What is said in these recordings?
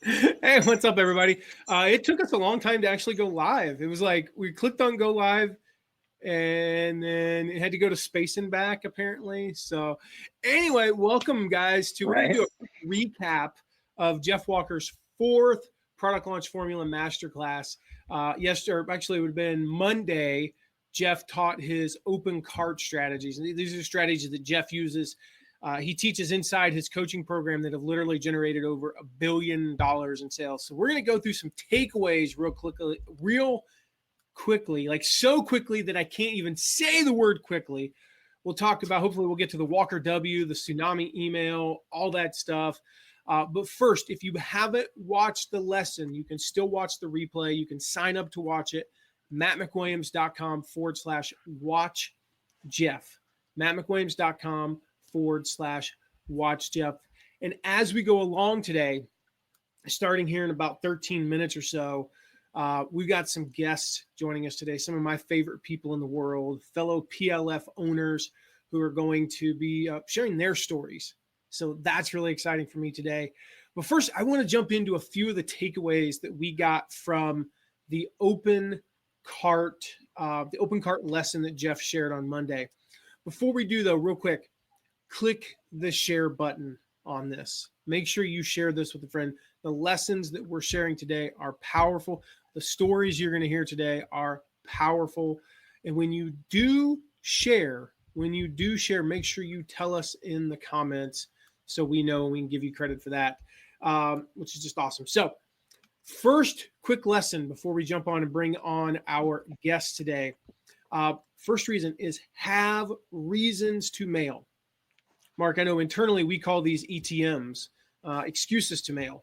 Hey, what's up, everybody? It took us a long time to actually go live. It was like we clicked on go live and then it had to go to space and back, apparently. So, anyway, welcome, guys, to we're going to do a recap of Jeff Walker's fourth product launch formula masterclass. Yesterday, actually, it would have been Monday. Jeff taught his open cart strategies. And these are strategies that Jeff uses. He teaches inside his coaching program that have literally generated over $1 billion in sales. So we're going to go through some takeaways real quickly, like so quickly that I can't even say the word quickly. We'll talk about, hopefully we'll get to the Walker W, the tsunami email, all that stuff. But first, if you haven't watched the lesson, you can still watch the replay. You can sign up to watch it. mattmcwilliams.com/watch Jeff. mattmcwilliams.com/watch Jeff. And as we go along today, starting here in about 13 minutes or so, we've got some guests joining us today, some of my favorite people in the world, fellow PLF owners who are going to be sharing their stories. So that's really exciting for me today. But first, I want to jump into a few of the takeaways that we got from the open cart lesson that Jeff shared on Monday. Before we do, though, real quick, click the share button on this. Make sure you share this with a friend. The lessons that we're sharing today are powerful. The stories you're going to hear today are powerful. And when you do share, make sure you tell us in the comments so we know and we can give you credit for that, which is just awesome. So first quick lesson before we jump on and bring on our guest today. First reason is have reasons to mail. Mark, I know internally we call these ETMs, excuses to mail.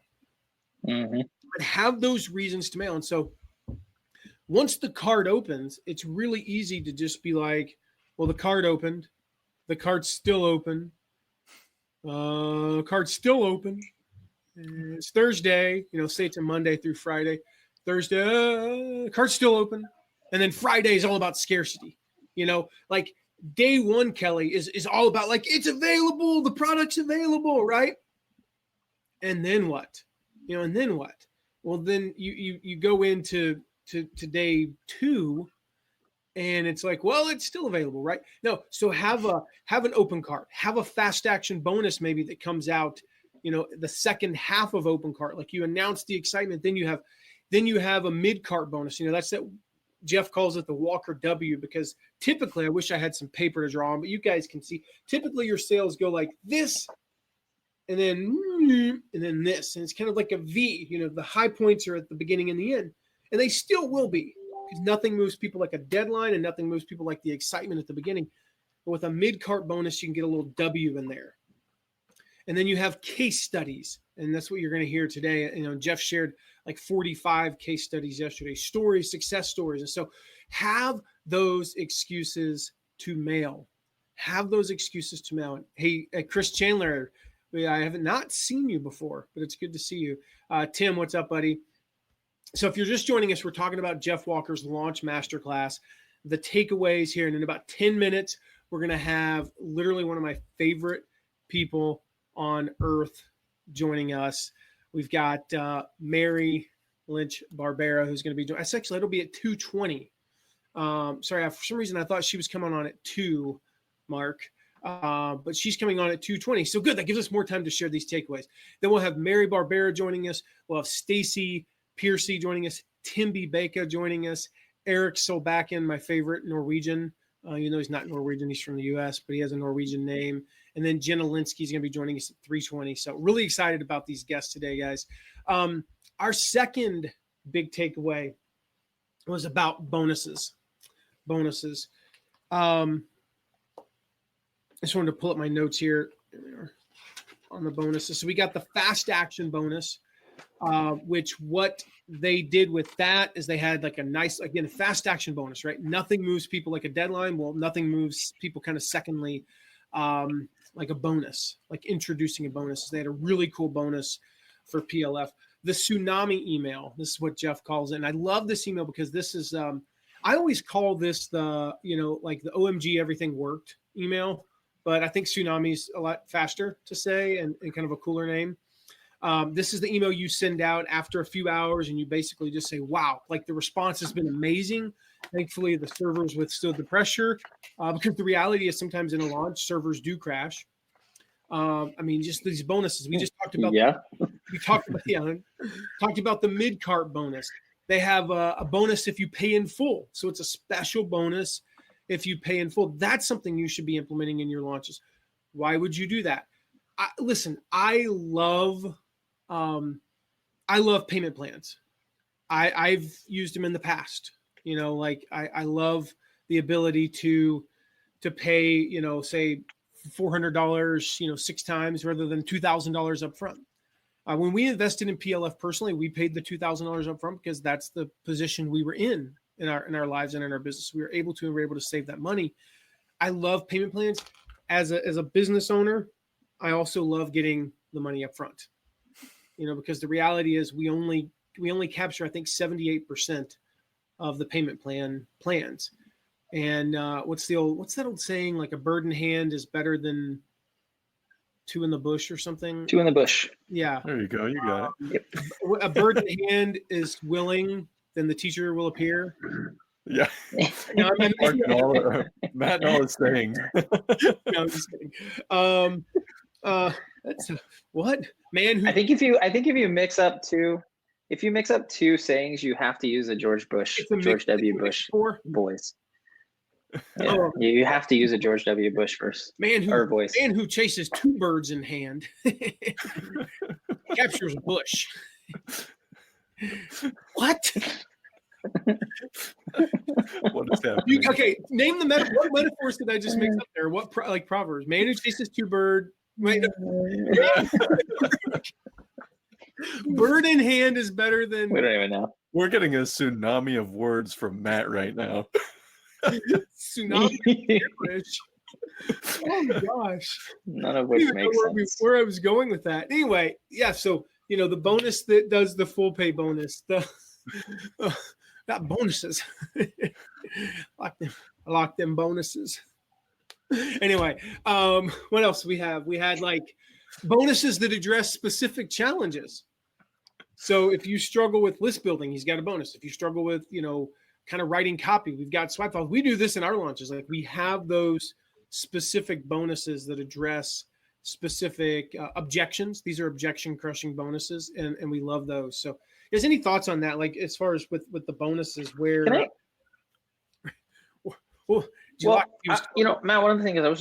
Mm-hmm. But have those reasons to mail. And so once the card opens, it's really easy to just be like, well, the card opened. The card's still open. Card's still open. It's Thursday, say it's a Monday through Friday. Thursday, card's still open. And then Friday is all about scarcity. Like day one, Kelly, is all about like, it's available, the product's available, right? And then what? And then what? Well, then you go into day two, and it's like, well, it's still available, right? No, so have an open cart, have a fast action bonus maybe that comes out, the second half of open cart. Like you announce the excitement, then you have a mid cart bonus. That's that. Jeff calls it the Walker W, because typically, I wish I had some paper to draw on, but you guys can see, typically your sales go like this, and then this, and it's kind of like a V. The high points are at the beginning and the end, and they still will be, because nothing moves people like a deadline, and nothing moves people like the excitement at the beginning. But with a mid-cart bonus, you can get a little W in there. And then you have case studies, and that's what you're going to hear today. Jeff shared like 45 case studies yesterday, stories, success stories. And so have those excuses to mail. Have those excuses to mail. Hey, Chris Chandler, I have not seen you before, but it's good to see you. Tim, what's up, buddy? So if you're just joining us, we're talking about Jeff Walker's launch masterclass, the takeaways here. And in about 10 minutes, we're going to have literally one of my favorite people on earth joining us. We've got Mary Lynch Barbera, who's going to be doing. Actually, it'll be at 2:20. Sorry, for some reason I thought she was coming on at 2, Mark, but she's coming on at 2:20. So good, that gives us more time to share these takeaways. Then we'll have Mary Barbera joining us. We'll have Stacy Piercy joining us. Timby Baker joining us. Eric Solbakken, my favorite Norwegian. He's not Norwegian, he's from the U.S., but he has a Norwegian name. And then Jenna Linsky is going to be joining us at 3:20. So really excited about these guests today, guys. Our second big takeaway was about bonuses. I just wanted to pull up my notes here on the bonuses. So we got the fast action bonus, which what they did with that is they had like a nice, again, fast action bonus, right? Nothing moves people like a deadline. Well, nothing moves people kind of secondly, like a bonus, like introducing a bonus. They had a really cool bonus for PLF. The tsunami email, this is what Jeff calls it. And I love this email because this is, I always call this the, like the OMG everything worked email, but I think tsunami is a lot faster to say and kind of a cooler name. This is the email you send out after a few hours, and you basically just say, wow, like the response has been amazing. Thankfully, the servers withstood the pressure, because the reality is sometimes in a launch, servers do crash. I mean, just these bonuses. We just talked about. Yeah. We talked about the mid-cart bonus. They have a bonus if you pay in full. So it's a special bonus if you pay in full. That's something you should be implementing in your launches. Why would you do that? Listen, I love payment plans. I've used them in the past. You know, like I love the ability to pay, you know, say $400, you know, 6 times rather than $2,000 up front. When we invested in PLF personally, we paid the $2,000 up front because that's the position we were in our lives and in our business. We were able to save that money. I love payment plans. As a business owner, I also love getting the money up front. You know, because the reality is we only capture, I think, 78% of the payment plans. And what's that old saying? Like a bird in hand is better than 2 in the bush or something. 2 in the bush. Yeah. There you go. You got it. A bird in hand is willing, then the teacher will appear. Yeah. No, Matt and all his sayings. No, I'm just kidding. That's what man. I think if you mix up two sayings, you have to use a George W. Bush voice. Yeah, you have to use a George W. Bush voice. Man who chases 2 birds in hand captures a bush. What? What is happening? Okay, name the what metaphors did I just mix up there? What like proverbs? Man who chases 2 birds. Bird in hand is better than. We don't even know. We're getting a tsunami of words from Matt right now. Tsunami. Oh my gosh! None of which makes sense. Where I was going with that. Anyway, yeah. So you know the bonus that does the full pay bonus. Not bonuses. I like them bonuses. Anyway, what else we have? We had like bonuses that address specific challenges. So if you struggle with list building, he's got a bonus. If you struggle with, you know, kind of writing copy, we've got swipe files. We do this in our launches. Like we have those specific bonuses that address specific objections. These are objection crushing bonuses, and we love those. So there's any thoughts on that? Like as far as with the bonuses where you know, Matt, one of the things I was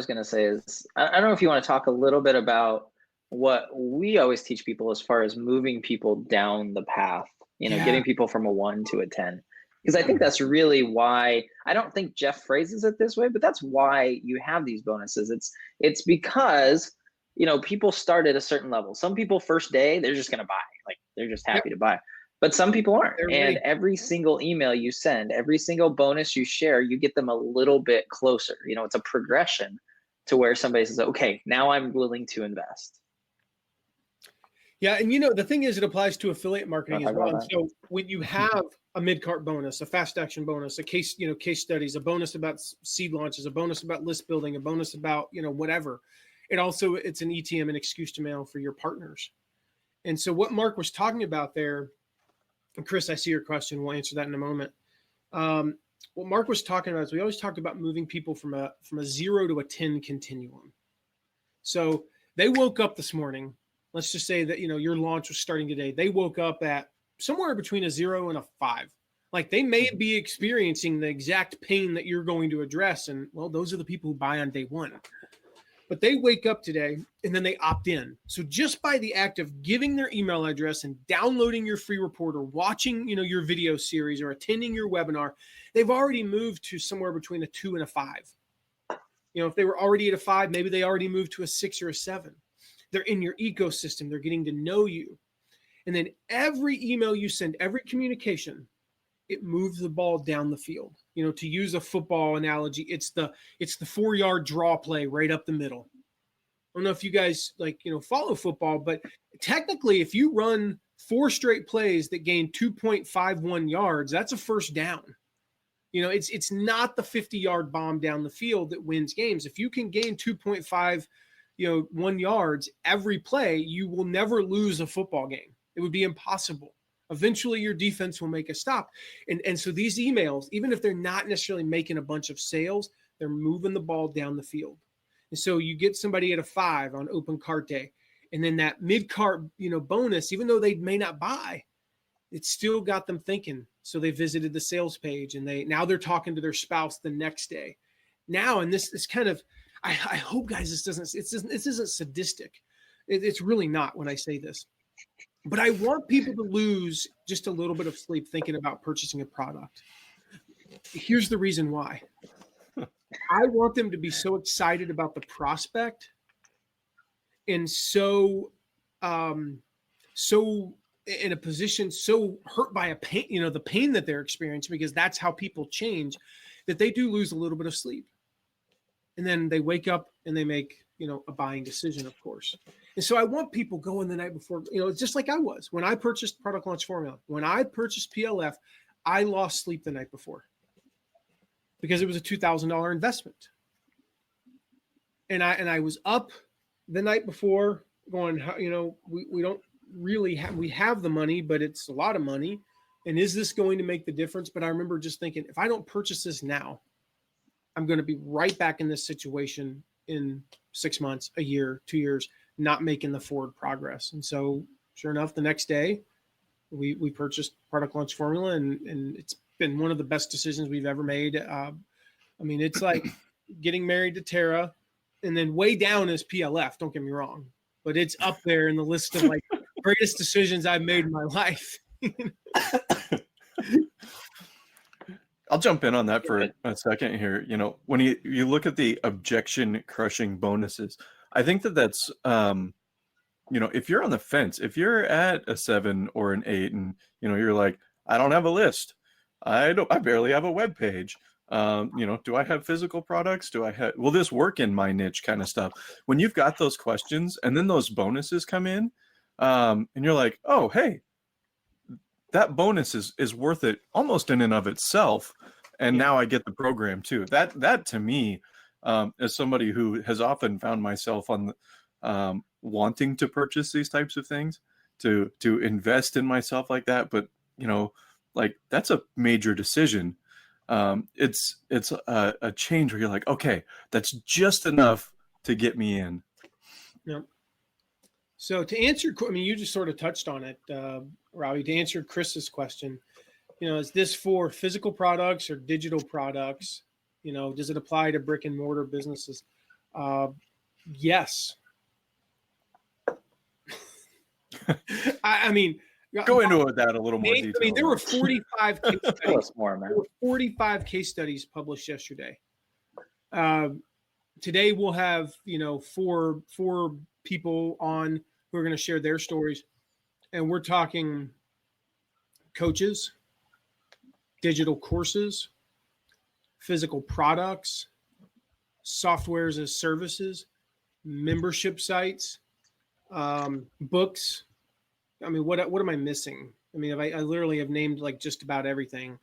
going to say is, I don't know if you want to talk a little bit about what we always teach people as far as moving people down the path, you know, getting people from a 1 to a 10. Because I think that's really why, I don't think Jeff phrases it this way, but that's why you have these bonuses. It's because, you know, people start at a certain level. Some people first day, they're just going to buy, like they're just happy to buy. But some people aren't. And every single email you send, every single bonus you share, you get them a little bit closer. You know, it's a progression to where somebody says, okay, now I'm willing to invest. Yeah. And, you know, the thing is, it applies to affiliate marketing as well. So when you have a mid-cart bonus, a fast action bonus, a case studies, a bonus about seed launches, a bonus about list building, a bonus about, you know, whatever, it's an ETM, an excuse to mail for your partners. And so what Mark was talking about there, and Chris, I see your question. We'll answer that in a moment. What Mark was talking about is we always talked about moving people from a 0 to a 10 continuum. So they woke up this morning. Let's just say that, you know, your launch was starting today. They woke up at somewhere between a 0 and a 5. Like they may be experiencing the exact pain that you're going to address. And well, those are the people who buy on day 1. But they wake up today and then they opt in. So just by the act of giving their email address and downloading your free report or watching, you know, your video series or attending your webinar, they've already moved to somewhere between a 2 and a 5. You know, if they were already at a 5, maybe they already moved to a 6 or a 7. They're in your ecosystem. They're getting to know you. And then every email you send, every communication, it moves the ball down the field. You know, to use a football analogy, it's the 4-yard draw play right up the middle. I don't know if you guys follow football, but technically if you run 4 straight plays that gain 2.51 yards, that's a first down. You know, it's not the 50-yard bomb down the field that wins games. If you can gain 2.5 1 yards every play, you will never lose a football game. It would be impossible. Eventually your defense will make a stop. And so these emails, even if they're not necessarily making a bunch of sales, they're moving the ball down the field. And so you get somebody at a 5 on open cart day, and then that mid cart, bonus, even though they may not buy, it still got them thinking. So they visited the sales page, and now they're talking to their spouse the next day. Now, and this is kind of, I hope, guys, this isn't sadistic. It's really not when I say this. But I want people to lose just a little bit of sleep thinking about purchasing a product. Here's the reason why. I want them to be so excited about the prospect and so in a position, so hurt by a pain, the pain that they're experiencing, because that's how people change, that they do lose a little bit of sleep. And then they wake up and they make, a buying decision, of course. And so I want people going the night before, it's just like I was when I purchased Product Launch Formula. When I purchased PLF, I lost sleep the night before because it was a $2,000 investment. And I was up the night before going, we don't really have the money, but it's a lot of money. And is this going to make the difference? But I remember just thinking, if I don't purchase this now, I'm going to be right back in this situation in 6 months, a year, 2 years, not making the forward progress. And so sure enough, the next day we purchased Product Launch Formula, and it's been one of the best decisions we've ever made. It's like getting married to Tara, and then way down is PLF. Don't get me wrong, but it's up there in the list of like greatest decisions I've made in my life. I'll jump in on that for a second here. When you look at the objection crushing bonuses, I think that's, if you're on the fence, if you're at a 7 or an 8 and, you're like, I don't have a list. I barely have a web page. Do I have physical products? Will this work in my niche kind of stuff? When you've got those questions and then those bonuses come in, and you're like, oh, hey, that bonus is worth it almost in and of itself. And now I get the program too. That to me, as somebody who has often found myself on wanting to purchase these types of things, to invest in myself like that. But, like that's a major decision. It's a change where you're like, okay, that's just enough to get me in. Yep. So to answer, you just sort of touched on it, Robbie, to answer Chris's question, is this for physical products or digital products? Does it apply to brick and mortar businesses? Yes. Go into that a little more detail. There were 45 case studies. More, man. There were 45 case studies published yesterday. Today we'll have, four people on who are going to share their stories. And we're talking coaches, digital courses, physical products, softwares as services, membership sites, books. What am I missing? I literally have named like just about everything.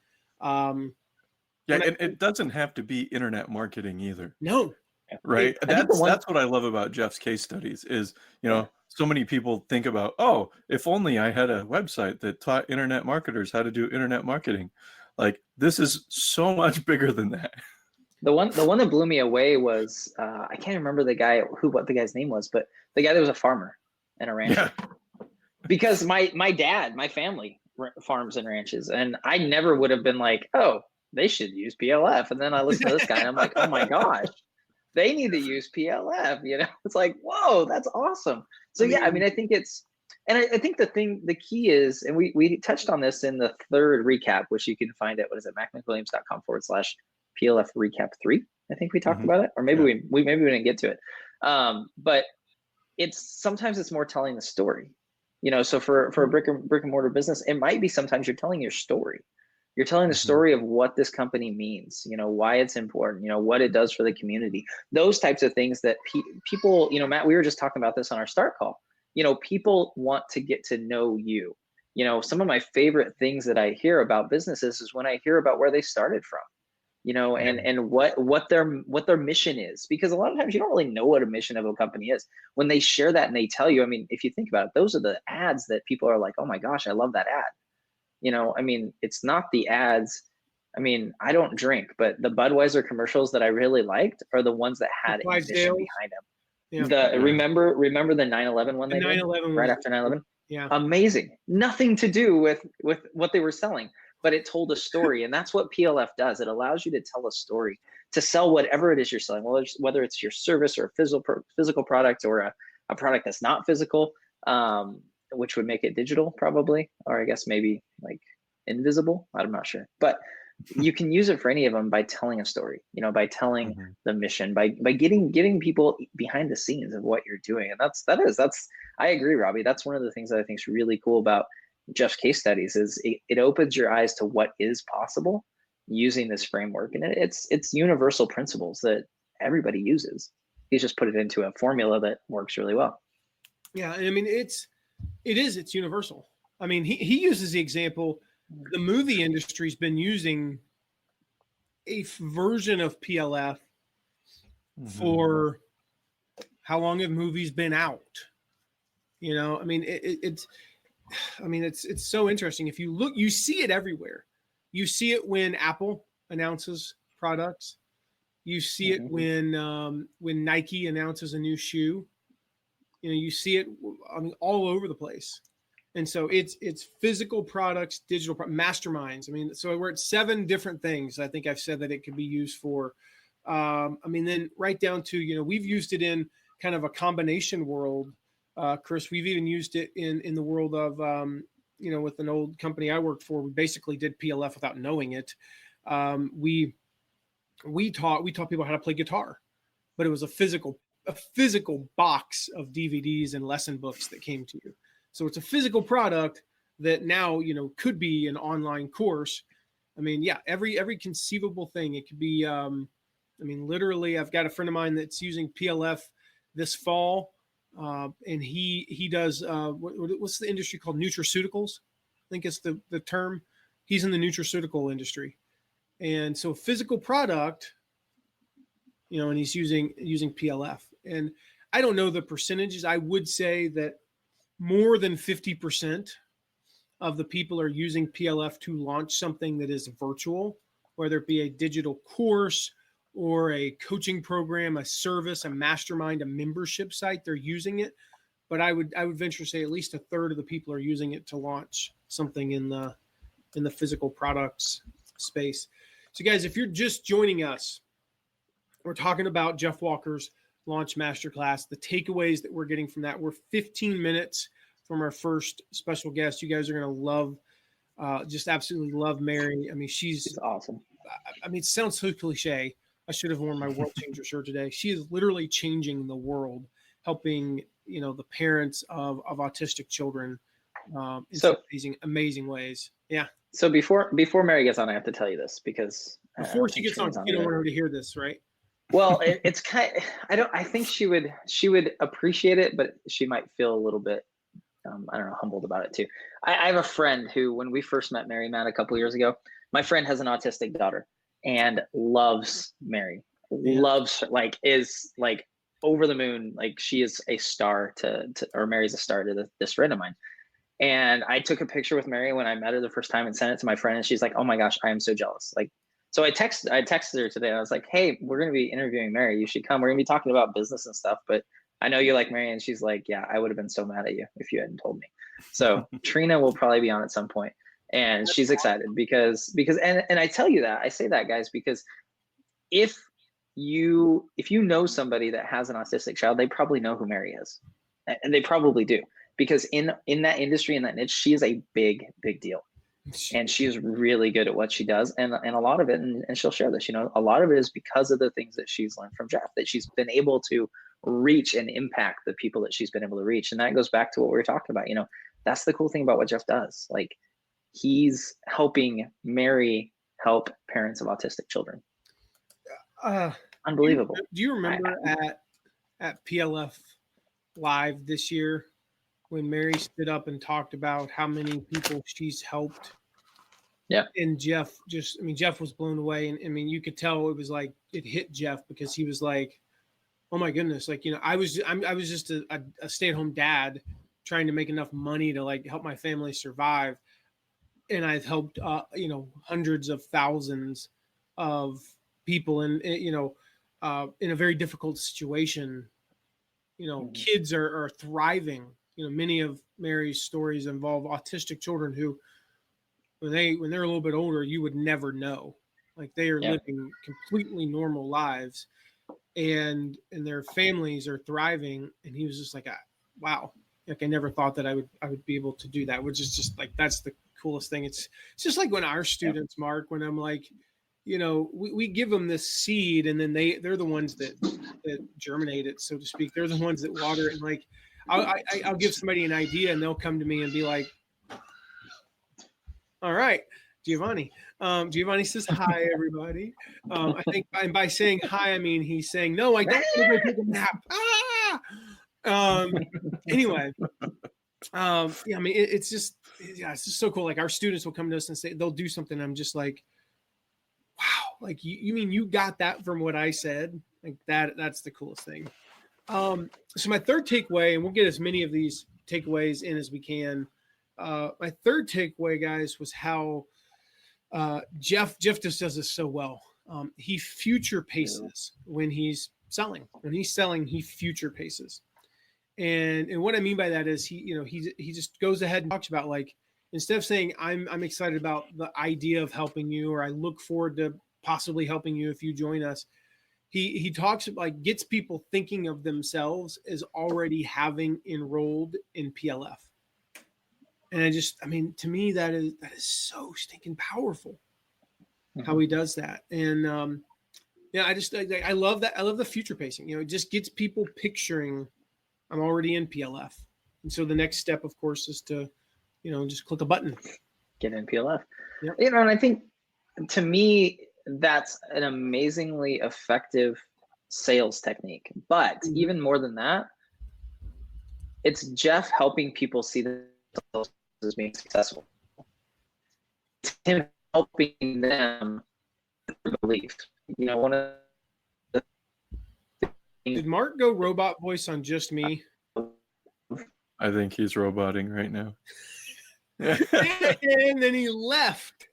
It doesn't have to be internet marketing either. No. Right. That's what I love about Jeff's case studies is, so many people think about, oh, if only I had a website that taught internet marketers how to do internet marketing. Like this is so much bigger than that. The one that blew me away was I can't remember what the guy's name was, but the guy that was a farmer and a rancher. Yeah. Because my family farms and ranches, and I never would have been like, oh, they should use PLF. And then I listen to this guy and I'm like, oh my gosh, they need to use PLF. It's like, whoa, that's awesome. So I think I think the key is, and we touched on this in the third recap, which you can find at, macmcwilliams.com/PLF recap 3. I think we talked about it, or maybe we didn't get to it. But sometimes it's more telling the story. So for a brick and mortar business, it might be sometimes you're telling your story. You're telling the story of what this company means, why it's important, what it does for the community, those types of things that people, Matt, we were just talking about this on our start call. People want to get to know you. Some of my favorite things that I hear about businesses is when I hear about where they started from. and what their mission is, because a lot of times you don't really know what a mission of a company is when they share that and they tell you. I mean, if you think about it, those are the ads that people are like, oh my gosh, I love that ad. I mean, it's not the ads. I mean, I don't drink, but the Budweiser commercials that I really liked are the ones that had a mission behind them. Yeah. Remember the 9/11 one they did right after 9/11? Yeah. Amazing. Nothing to do with what they were selling, but it told a story. And that's what PLF does. It allows you to tell a story, to sell whatever it is you're selling, whether it's your service or a physical product, or a product that's not physical, which would make it digital probably, or I guess maybe like invisible. I'm not sure. But you can use it for any of them by telling a story, by telling the mission, by getting people behind the scenes of what you're doing. And that's I agree, Robbie. That's one of the things that I think is really cool about Jeff's case studies is it opens your eyes to what is possible using this framework. And it's universal principles that everybody uses. He's just put it into a formula that works really well. Yeah. I mean, it's universal. I mean, he uses the example, the movie industry's been using a version of PLF for how long have movies been out? I mean, it's so interesting. If you look, you see it everywhere. You see it when Apple announces products. You see it when Nike announces a new shoe. You see it, I mean, all over the place. And so it's physical products, digital masterminds. I mean, so we're at 7 different things. I think I've said that it could be used for. I mean, then right down to, we've used it in kind of a combination world. Chris, we've even used it in the world of, with an old company I worked for, we basically did PLF without knowing it. We taught people how to play guitar, but it was a physical box of DVDs and lesson books that came to you. So it's a physical product that now, could be an online course. I mean, yeah, every conceivable thing. It could be, literally, I've got a friend of mine that's using PLF this fall, and he does, what's the industry called? Nutraceuticals, I think it's the term. He's in the nutraceutical industry. And so physical product, and he's using PLF. And I don't know the percentages. I would say that more than 50% of the people are using PLF to launch something that is virtual, whether it be a digital course or a coaching program, a service, a mastermind, a membership site. They're using it. But I would venture to say at least a third of the people are using it to launch something in the physical products space. So guys, if you're just joining us, we're talking about Jeff Walker's Launch Masterclass. The takeaways that we're getting from that, we're 15 minutes from our first special guest. You guys are going to love, just absolutely love Mary. I mean, she's awesome. I mean, it sounds so cliche. I should have worn my World Changer shirt today. She is literally changing the world, helping, the parents of autistic children in some amazing ways. Yeah. So before Mary gets on, I have to tell you this because before she gets on, you don't want her to hear this, right? Well, it's kind of, I think she would appreciate it, but she might feel a little bit, I don't know, humbled about it too. I have a friend who, when we first met Mary, Matt, a couple years ago, my friend has an autistic daughter and loves Mary, loves her, is over the moon. Like she is a star or Mary's a star to this friend of mine. And I took a picture with Mary when I met her the first time and sent it to my friend. And she's like, oh my gosh, I am so jealous. So I texted her today. And I was like, hey, we're going to be interviewing Mary. You should come. We're going to be talking about business and stuff. But I know you like Mary. And she's like, yeah, I would have been so mad at you if you hadn't told me. So Trina will probably be on at some point. And she's excited because and I tell you that, I say that, guys, because if you know somebody that has an autistic child, they probably know who Mary is. And they probably do. Because in that industry, in that niche, she is a big deal. And she is really good at what she does. And a lot of it, and she'll share this, a lot of it is because of the things that she's learned from Jeff, that she's been able to reach and impact the people that she's been able to reach. And that goes back to what we were talking about. That's the cool thing about what Jeff does. He's helping Mary help parents of autistic children. Unbelievable. Do you remember at PLF Live this year, when Mary stood up and talked about how many people she's helped? And Jeff Jeff was blown away. And I mean, you could tell it was like, it hit Jeff, because he was like, oh my goodness. Like, I was just a stay-at-home dad trying to make enough money to like help my family survive. And I've helped, hundreds of thousands of people in a very difficult situation. Kids are thriving. Many of Mary's stories involve autistic children who, when they're a little bit older, you would never know. Like, they are living completely normal lives, and their families are thriving. And he was just like, wow, like I never thought that I would be able to do that, which is just like, that's the coolest thing. It's just like when our students, Mark, when I'm like, we give them this seed, and then they're the ones that germinate it, so to speak. They're the ones that water it. And like, I'll give somebody an idea, and they'll come to me and be like, all right, Giovanni. Giovanni says, hi, everybody. I think, and by saying hi, I mean he's saying, no, I don't want to go take a nap. Anyway, I mean, it's just so cool. Like, our students will come to us and say, they'll do something. I'm just like, wow, like you mean you got that from what I said? Like, that's the coolest thing. So my third takeaway, and we'll get as many of these takeaways in as we can. My third takeaway, guys, was how Jeff just does this so well. He future paces when he's selling. When he's selling, he future paces. And what I mean by that is he just goes ahead and talks about, like, instead of saying I'm excited about the idea of helping you, or I look forward to possibly helping you if you join us, he talks, like, gets people thinking of themselves as already having enrolled in PLF. And to me, that is so stinking powerful, how he does that. And I love that. I love the future pacing. It just gets people picturing, I'm already in PLF. And so the next step, of course, is to, just click a button. Get in PLF. Yep. And I think, to me, that's an amazingly effective sales technique. But even more than that, it's Jeff helping people see themselves as being successful. It's him helping them believe. One of the Did Mark go robot voice on just me? I think he's roboting right now. And then he left.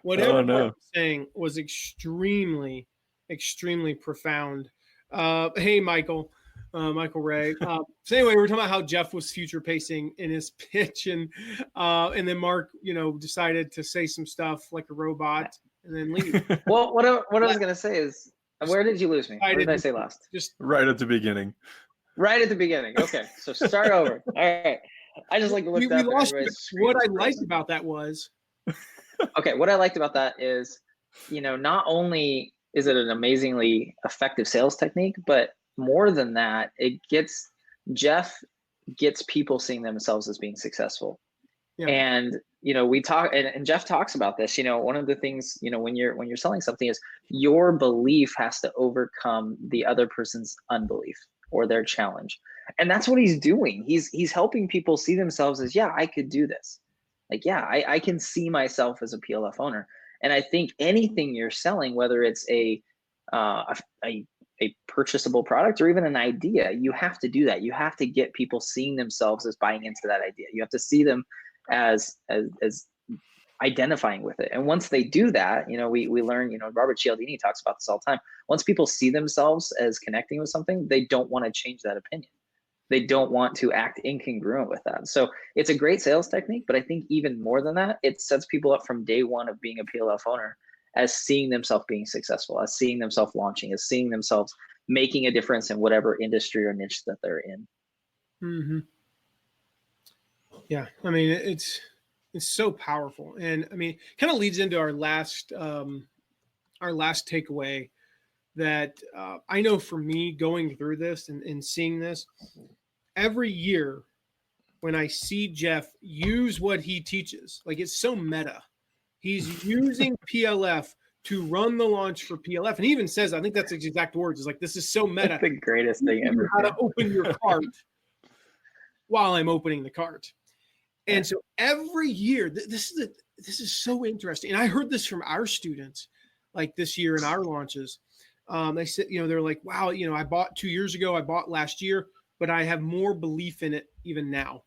Whatever no. Mark was saying was extremely, extremely profound. Hey, Michael Ray. So anyway, we're talking about how Jeff was future pacing in his pitch, and then Mark, decided to say some stuff like a robot and then leave. Well, what I was gonna say is, where did you lose me? What did I say last? Just right at the beginning. Right at the beginning. Okay, so start over. All right. I just like looked up. What I liked about that was. Okay, what I liked about that is, not only is it an amazingly effective sales technique, but more than that, Jeff gets people seeing themselves as being successful. Yeah. And we talk, and Jeff talks about this. One of the things, when you're selling something, is your belief has to overcome the other person's unbelief or their challenge. And that's what he's doing. He's helping people see themselves as, yeah, I could do this. Like, yeah, I can see myself as a PLF owner. And I think anything you're selling, whether it's a purchasable product or even an idea, you have to do that. You have to get people seeing themselves as buying into that idea. You have to see them as identifying with it. And once they do that, we learn, Robert Cialdini talks about this all the time. Once people see themselves as connecting with something, they don't want to change that opinion. They don't want to act incongruent with that. So it's a great sales technique, but I think even more than that, it sets people up from day one of being a PLF owner as seeing themselves being successful, as seeing themselves launching, as seeing themselves making a difference in whatever industry or niche that they're in. Mm-hmm. Yeah, I mean, it's so powerful. And I mean, kind of leads into our last takeaway, that I know for me, going through this and seeing this every year, when I see Jeff use what he teaches, like, it's so meta. He's using PLF to run the launch for PLF. And he even says, I think that's his exact words, is like, this is so meta. That's the greatest thing ever. How to open your cart while I'm opening the cart. And so every year, this is this is so interesting. And I heard this from our students, like this year in our launches. They said, they're like, wow, I bought 2 years ago, I bought last year, but I have more belief in it even now.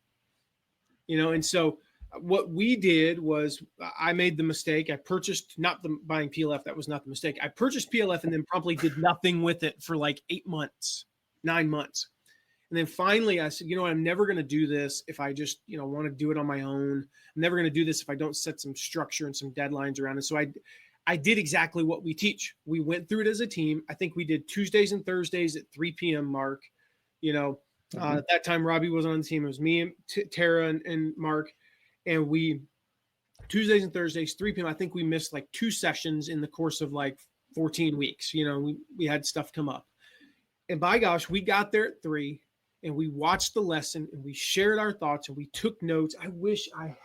And so what we did was I made the mistake. I purchased, not the buying PLF. That was not the mistake. I purchased PLF and then promptly did nothing with it for like 8 months, 9 months. And then finally I said, I'm never going to do this if I just, want to do it on my own. I'm never going to do this if I don't set some structure and some deadlines around it. So I did exactly what we teach. We went through it as a team. I think we did Tuesdays and Thursdays at 3 p.m. Mark. At that time, Robbie wasn't on the team. It was me and Tara and Mark. And we, Tuesdays and Thursdays, 3 p.m., I think we missed like 2 sessions in the course of like 14 weeks. We had stuff come up. And by gosh, we got there at 3 and we watched the lesson and we shared our thoughts and we took notes. I wish I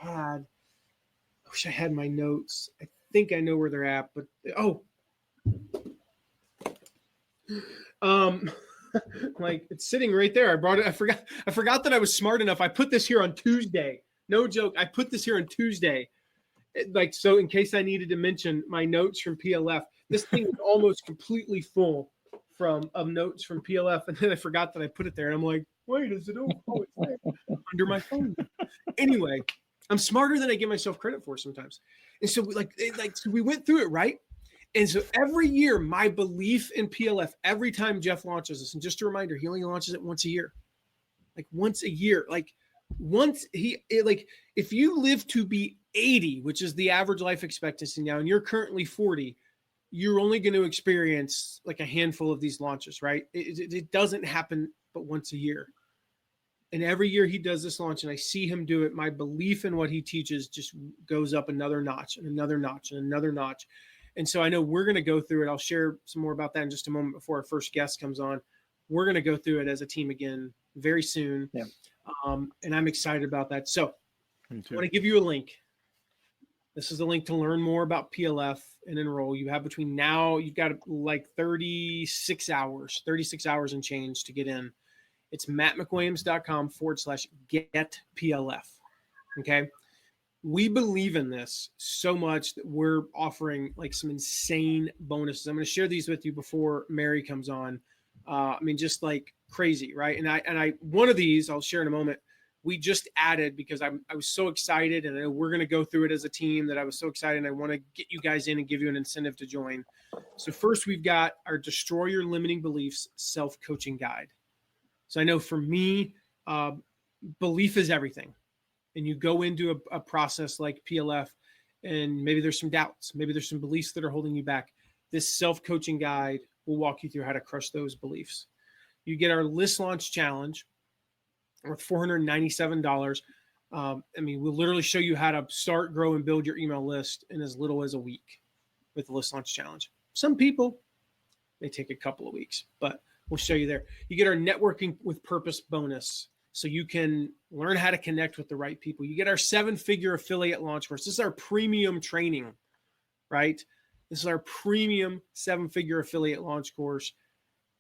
had my notes. I think I know where they're at, but like it's sitting right there. I brought it. I forgot that I was smart enough. I put this here on Tuesday. No joke. I put this here on Tuesday. So in case I needed to mention my notes from PLF, this thing is almost completely full of notes from PLF. And then I forgot that I put it there. And I'm like, wait, is it? Oh, it's there under my phone. Anyway, I'm smarter than I give myself credit for sometimes. And so so we went through it, right? And so every year, my belief in PLF, every time Jeff launches this, and just a reminder, he only launches it once a year. Like once a year. Like once if you live to be 80, which is the average life expectancy now, and you're currently 40, you're only going to experience like a handful of these launches, right? It doesn't happen but once a year. And every year he does this launch and I see him do it, my belief in what he teaches just goes up another notch and another notch and another notch. And so I know we're going to go through it. I'll share some more about that in just a moment before our first guest comes on. We're going to go through it as a team again very soon. Yeah. And I'm excited about that. So I want to give you a link. This is the link to learn more about PLF and enroll. You have between now, you've got like 36 hours and change to get in. It's mattmcwilliams.com/get PLF. Okay. We believe in this so much that we're offering like some insane bonuses. I'm going to share these with you before Mary comes on. Just like crazy, right? And I one of these I'll share in a moment. We just added because I was so excited, and I know we're going to go through it as a team that I was so excited. And I want to get you guys in and give you an incentive to join. So first, we've got our Destroy Your Limiting Beliefs self-coaching guide. So I know for me, belief is everything. And you go into a process like PLF, and maybe there's some doubts, maybe there's some beliefs that are holding you back. This self-coaching guide will walk you through how to crush those beliefs. You get our list launch challenge worth $497. We'll literally show you how to start, grow, and build your email list in as little as a week with the list launch challenge. Some people may take a couple of weeks, but we'll show you there. You get our networking with purpose bonus, so you can learn how to connect with the right people. You get our 7-figure affiliate launch course. This is our premium training, right? This is our premium 7-figure affiliate launch course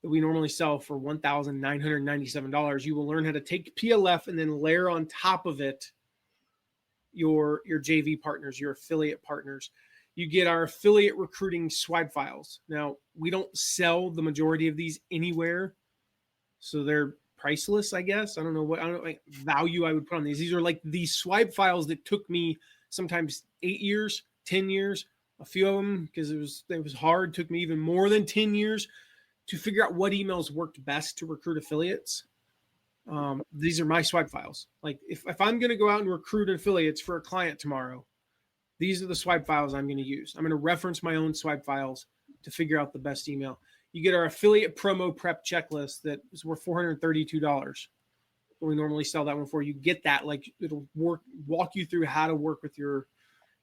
that we normally sell for $1,997. You will learn how to take PLF and then layer on top of it your JV partners, your affiliate partners. You get our affiliate recruiting swipe files. Now, we don't sell the majority of these anywhere, so they're priceless, I guess. I don't know what value I would put on these. These are like these swipe files that took me sometimes 8 years, 10 years, a few of them, because it was hard, took me even more than 10 years to figure out what emails worked best to recruit affiliates. These are my swipe files. Like if I'm going to go out and recruit affiliates for a client tomorrow, these are the swipe files I'm going to use. I'm going to reference my own swipe files to figure out the best email. You get our affiliate promo prep checklist that is worth $432. We normally sell that one for you. Get that, like it'll walk you through how to work with your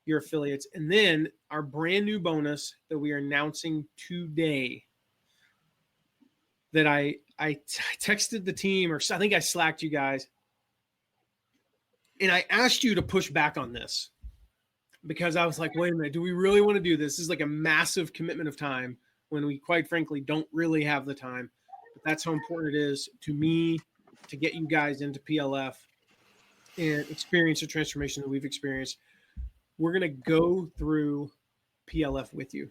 affiliates. And then our brand new bonus that we are announcing today that I texted the team, or I think I Slacked you guys, and I asked you to push back on this because I was like, wait a minute, do we really want to do this? This is like a massive commitment of time when we quite frankly don't really have the time. But that's how important it is to me to get you guys into PLF and experience the transformation that we've experienced. we're going to go through PLF with you.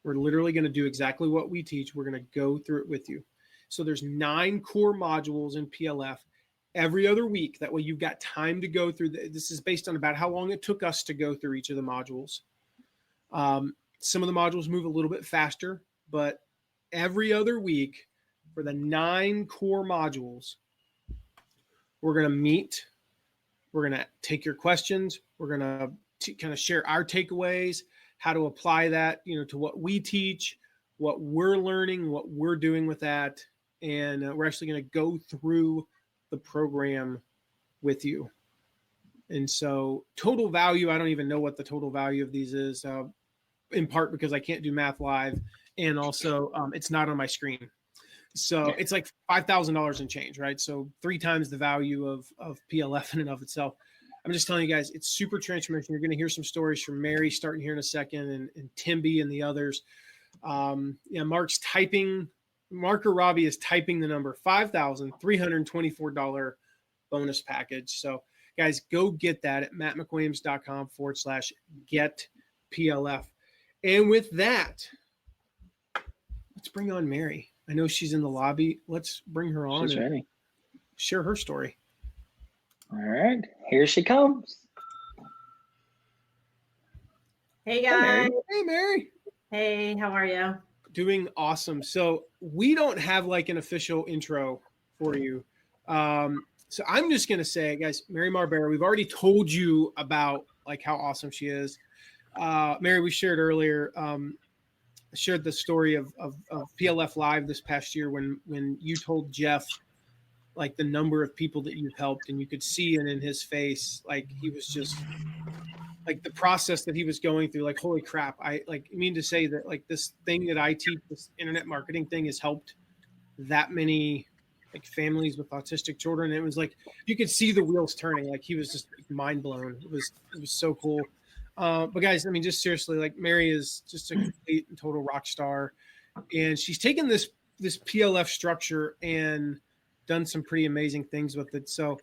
We're literally going to do exactly what we teach. We're going to go through it with you. So there's 9 core modules in PLF every other week. That way you've got time to go through. This is based on about how long it took us to go through each of the modules. Some of the modules move a little bit faster, but every other week for the 9 core modules, we're going to meet. We're going to take your questions. We're going to kind of share our takeaways, how to apply that, to what we teach, what we're learning, what we're doing with that. And we're actually going to go through the program with you. And so total value, I don't even know what the total value of these is, in part because I can't do math live. And also it's not on my screen. So it's like $5,000 and change, right? So 3 times the value of PLF in and of itself. I'm just telling you guys, it's super transformational. You're going to hear some stories from Mary starting here in a second, and Timby and the others. Mark or Robbie is typing the number $5,324 bonus package. So guys, go get that at mattmcwilliams.com/get PLF. And with that, let's bring on Mary. I know she's in the lobby. Let's bring her on. She's ready. Share her story. All right, here she comes. Hey guys. Hey Mary. Hey, how are you? Doing awesome. So we don't have like an official intro for you. So I'm just going to say, guys, Mary Marbera, we've already told you about like how awesome she is. Mary, we shared earlier, shared the story of PLF Live this past year when you told Jeff like the number of people that you've helped, and you could see it in his face. Like he was just like the process that he was going through, like, holy crap. I mean to say that like this thing that I teach, this internet marketing thing, has helped that many like families with autistic children. And it was like, you could see the wheels turning. Like he was just mind blown. It was so cool. But guys, I mean, just seriously, like Mary is just a complete and total rock star, and she's taken this PLF structure and done some pretty amazing things with it. So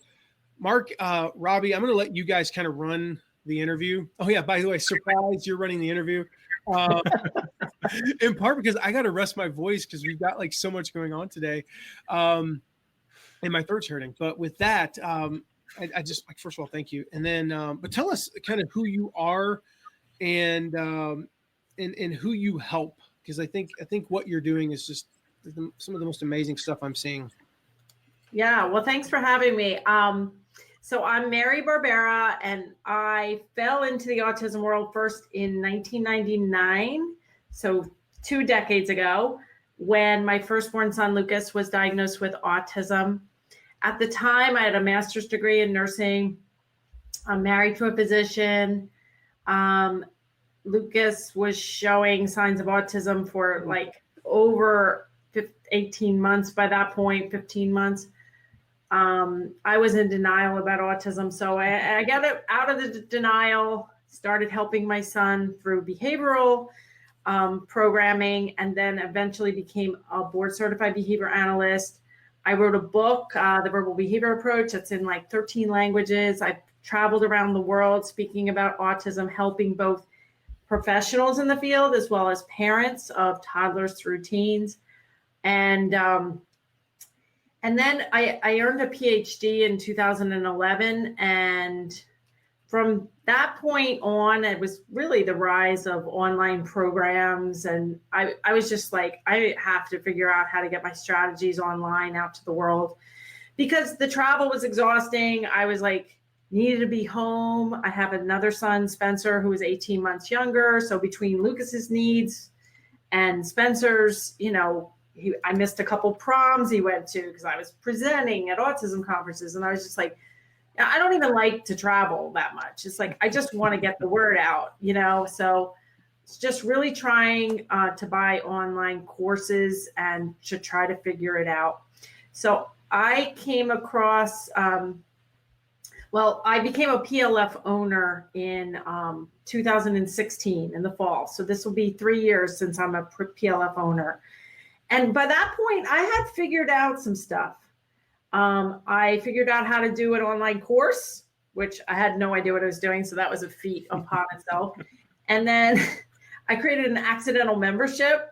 Mark, Robbie, I'm going to let you guys kind of run the interview. Oh yeah, by the way, surprise, you're running the interview. In part because I got to rest my voice because we've got like so much going on today. And my throat's hurting. But with that, I just like, first of all, thank you. And then, but tell us kind of who you are and who you help. Because I think what you're doing is just some of the most amazing stuff I'm seeing. Yeah, well, thanks for having me. So I'm Mary Barbera, and I fell into the autism world first in 1999, so 2 decades ago, when my firstborn son, Lucas, was diagnosed with autism. At the time, I had a master's degree in nursing. I'm married to a physician. Lucas was showing signs of autism for like over 18 months by that point, 15 months. I was in denial about autism. So I got out of the denial, started helping my son through behavioral programming, and then eventually became a board certified behavior analyst. I wrote a book, The Verbal Behavior Approach, that's in like 13 languages. I've traveled around the world speaking about autism, helping both professionals in the field as well as parents of toddlers through teens. And then I earned a PhD in 2011. And from that point on, it was really the rise of online programs. And I was just like, I have to figure out how to get my strategies online out to the world, because the travel was exhausting. I was like, needed to be home. I have another son, Spencer, who is 18 months younger. So between Lucas's needs and Spencer's, I missed a couple proms he went to because I was presenting at autism conferences. And I was just like, I don't even like to travel that much. It's like, I just want to get the word out, So it's just really trying to buy online courses and to try to figure it out. So I came across, I became a PLF owner in 2016 in the fall. So this will be 3 years since I'm a PLF owner. And by that point, I had figured out some stuff. I figured out how to do an online course, which I had no idea what I was doing. So that was a feat upon itself. And then I created an accidental membership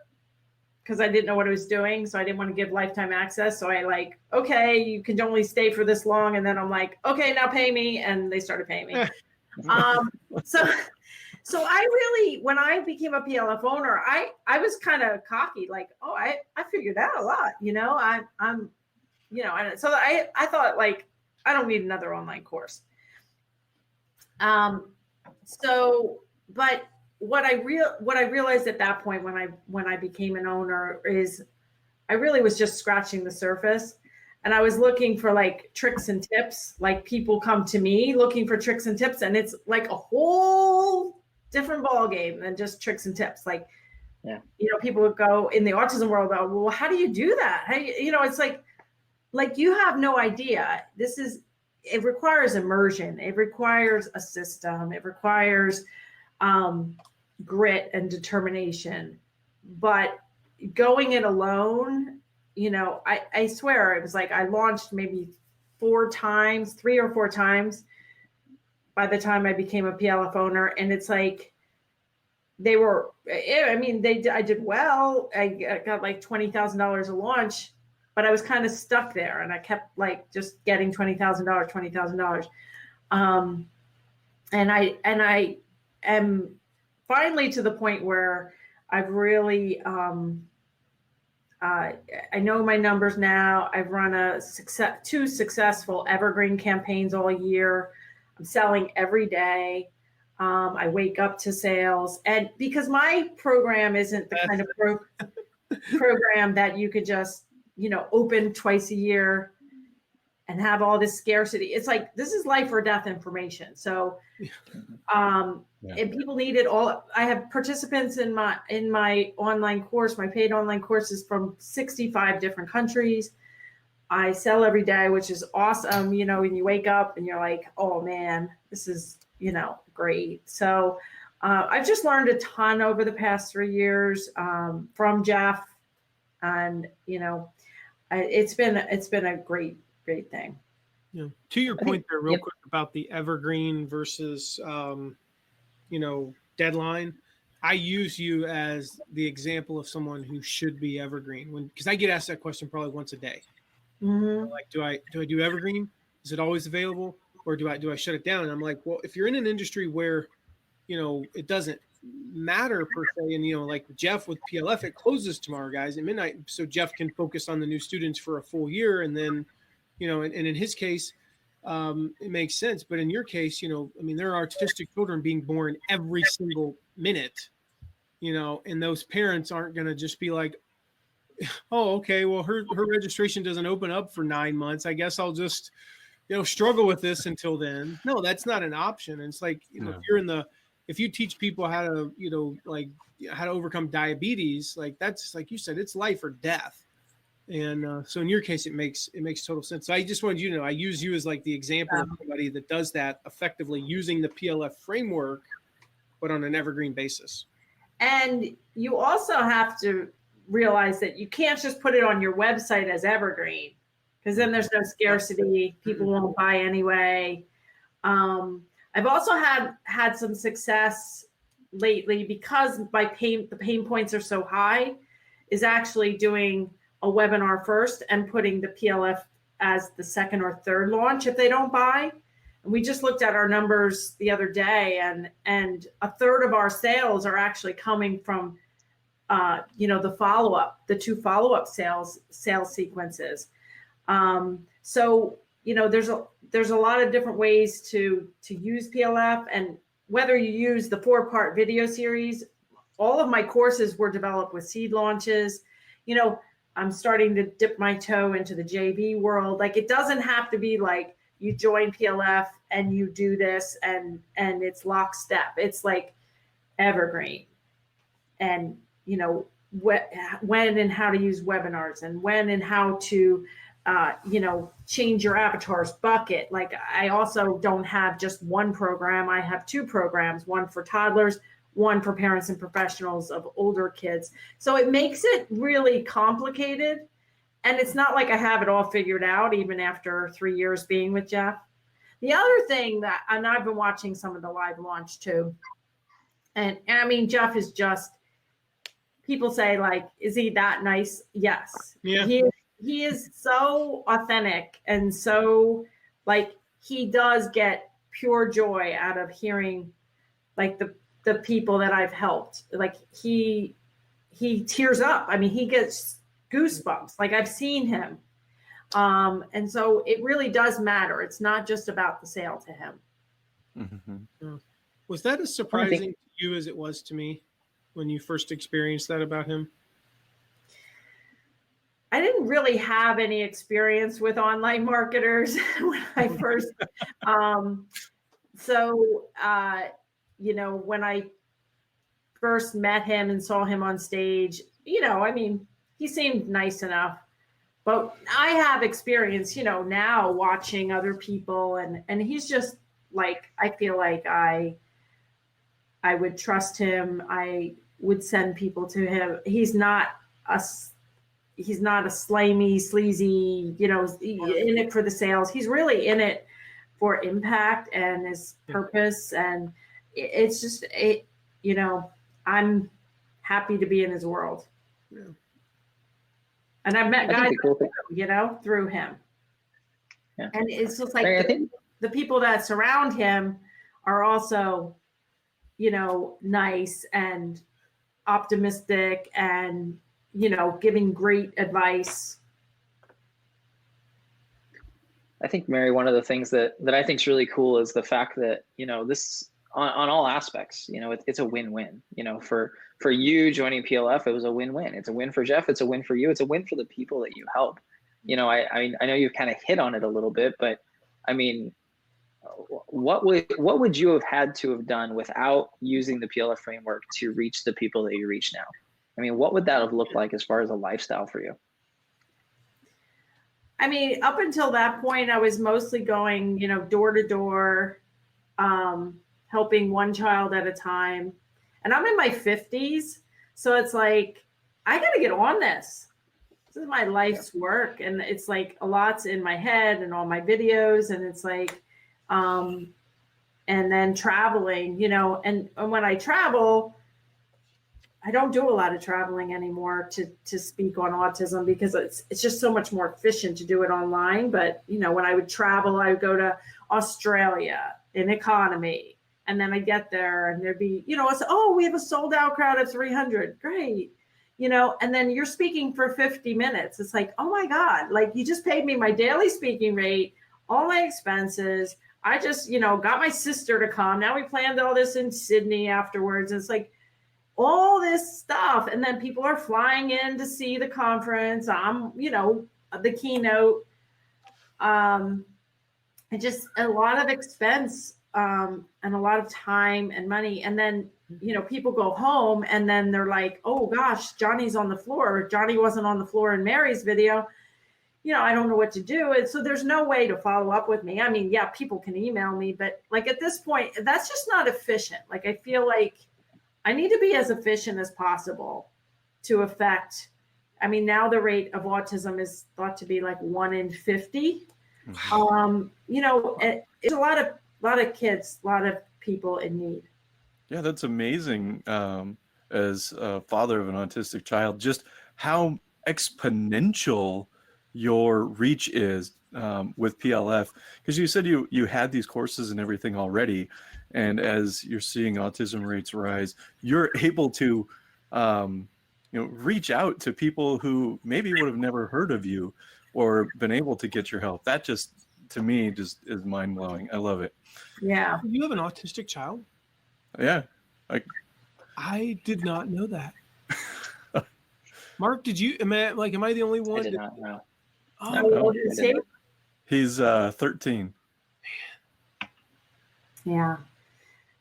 because I didn't know what I was doing. So I didn't want to give lifetime access. So I like, okay, you can only stay for this long. And then I'm like, okay, now pay me. And they started paying me. So I really, when I became a PLF owner, I was kind of cocky, like, oh, I figured out a lot, I'm, and so I thought like, I don't need another online course. But what I realized at that point when I became an owner is I really was just scratching the surface, and I was looking for like tricks and tips. Like people come to me looking for tricks and tips, and it's like a whole different ball game than just tricks and tips. Like, people would go in the autism world, well, how do you do that? How it's like you have no idea. It requires immersion. It requires a system. It requires grit and determination. But going it alone, I swear it was like I launched maybe 3 or 4 times by the time I became a PLF owner. And it's like, I did well. I got like $20,000 a launch, but I was kind of stuck there, and I kept like just getting $20,000. And I am finally to the point where I've really, I know my numbers now. I've run 2 successful evergreen campaigns all year. I'm selling every day. I wake up to sales, and because my program isn't the kind of program that you could just, open twice a year and have all this scarcity. It's like, this is life or death information. So, and people need it all. I have participants in my online course. My paid online course is from 65 different countries. I sell every day, which is awesome. When you wake up and you're like, oh man, this is, great. So I've just learned a ton over the past 3 years from Jeff, and it's been a great thing. Yeah. To your point there, real quick about the evergreen versus deadline. I use you as the example of someone who should be evergreen, because I get asked that question probably once a day. Mm-hmm. Like, do I do evergreen? Is it always available? Or do I shut it down? And I'm like, well, if you're in an industry where, it doesn't matter per se, and like Jeff with PLF, it closes tomorrow, guys, at midnight, so Jeff can focus on the new students for a full year, and then, and in his case, it makes sense. But in your case, there are autistic children being born every single minute, and those parents aren't going to just be like, oh, okay, well, her registration doesn't open up for 9 months. I guess I'll just, struggle with this until then. No, that's not an option. And it's like, if you teach people how to, how to overcome diabetes, like that's, like you said, it's life or death. And so in your case, it makes total sense. So I just wanted you to know, I use you as like the example of somebody that does that effectively using the PLF framework, but on an evergreen basis. And you also have to realize that you can't just put it on your website as evergreen, because then there's no scarcity. People won't buy anyway. I've also had some success lately because the pain points are so high, is actually doing a webinar first and putting the PLF as the second or third launch if they don't buy. And we just looked at our numbers the other day, and a third of our sales are actually coming from the 2 follow-up sales sequences. So, there's a lot of different ways to use PLF, and whether you use the 4-part video series, all of my courses were developed with seed launches. I'm starting to dip my toe into the JV world. Like, it doesn't have to be like you join PLF and you do this and it's lockstep. It's like evergreen, and when and how to use webinars, and when and how to change your avatar's bucket. Like, I also don't have just one program. I have 2 programs, one for toddlers, one for parents and professionals of older kids. So it makes it really complicated. And it's not like I have it all figured out, even after 3 years being with Jeff. The other thing that, and I've been watching some of the live launch too, and I mean, Jeff is just, people say like, is he that nice? Yes. Yeah. He is so authentic, and so like, he does get pure joy out of hearing like the people that I've helped. Like he tears up. I mean, he gets goosebumps. Like I've seen him. And so it really does matter. It's not just about the sale to him. Mm-hmm. Was that as surprising to you as it was to me when you first experienced that about him? I didn't really have any experience with online marketers when I first, you know, when I first met him and saw him on stage, you know, I mean, he seemed nice enough, but I have experience, you know, now watching other people, and he's just like, I feel like I would trust him. I would send people to him. He's not a slimy, sleazy, you know, in it for the sales. He's really in it for impact and his purpose. And it's just, you know, I'm happy to be in his world. Yeah. And I've met guys, cool you know, through him. Yeah. And it's just like the people that surround him are also, you know, nice and optimistic and, you know, giving great advice. I think, Mary, one of the things that I think is really cool is the fact that, you know, this on all aspects, you know, it's a win-win. You know, for you joining PLF, it was a win-win. It's a win for Jeff. It's a win for you. It's a win for the people that you help. You know, I know you've kind of hit on it a little bit, but I mean, what would you have had to have done without using the PLF framework to reach the people that you reach now? I mean, what would that have looked like as far as a lifestyle for you? I mean, up until that point, I was mostly going, you know, door to door, helping one child at a time. And I'm in my 50s. So it's like, I got to get on this. This is my life's work. And it's like a lot's in my head and all my videos. And it's like, and then traveling, you know, and when I travel, I don't do a lot of traveling anymore to speak on autism because it's just so much more efficient to do it online. But, you know, when I would travel, I would go to Australia in economy, and then I get there and there'd be, you know, it's, oh, we have a sold out crowd of 300. Great. You know, and then you're speaking for 50 minutes. It's like, oh my God, like you just paid me my daily speaking rate, all my expenses. I just, you know, got my sister to come. Now we planned all this in Sydney afterwards. It's like, all this stuff, and then people are flying in to see the conference. I'm, you know, the keynote. And just a lot of expense and a lot of time and money. And then, you know, people go home and then they're like, oh gosh, Johnny's on the floor. Johnny wasn't on the floor in Mary's video. You know, I don't know what to do. And so there's no way to follow up with me. I mean, yeah, people can email me, but like at this point, that's just not efficient. Like I feel like I need to be as efficient as possible to affect. I mean, now the rate of autism is thought to be like 1 in 50. You know, it's a lot of kids, a lot of people in need. Yeah, that's amazing. As a father of an autistic child, just how exponential your reach is with PLF, because you said you had these courses and everything already, and as you're seeing autism rates rise, you're able to reach out to people who maybe would have never heard of you or been able to get your help. That just, to me, just is mind-blowing. I love it. Yeah. You have an autistic child? Yeah. I did not know that. Mark, did you? Am I the only one? I did not know. Oh, No, he's 13. Yeah.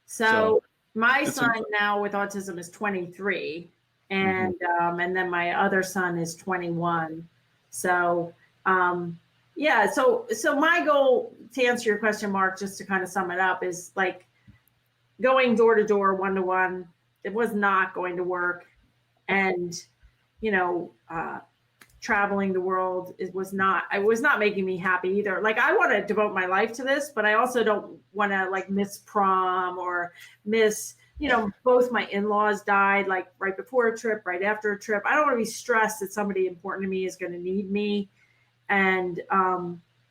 So my son now with autism is 23, and and then my other son is 21. So yeah. So my goal, to answer your question, Mark, just to kind of sum it up, is like going door to door, 1-to-1. It was not going to work, and traveling the world it was not making me happy either. Like, I want to devote my life to this, but I also don't want to like miss prom or miss, both my in-laws died like right before a trip, right after a trip. I don't want to be stressed that somebody important to me is going to need me. And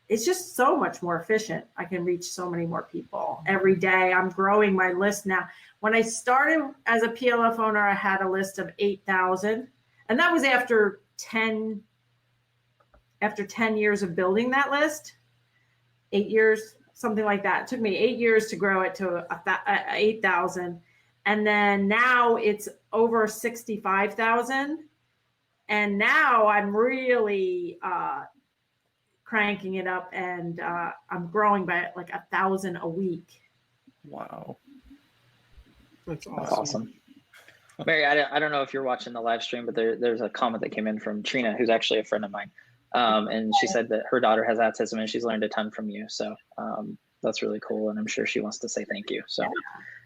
it's just so much more efficient. I can reach so many more people every day. I'm growing my list now. When I started as a PLF owner, I had a list of 8,000. And that was after 10 years of building that list, 8 years, something like that. It took me 8 years to grow it to 8,000. And then now it's over 65,000. And now I'm really cranking it up, and I'm growing by like 1,000 a week. Wow. That's Awesome. Mary, I don't know if you're watching the live stream, but there's a comment that came in from Trina, who's actually a friend of mine. And she said that her daughter has autism and she's learned a ton from you. So that's really cool. And I'm sure she wants to say thank you. So,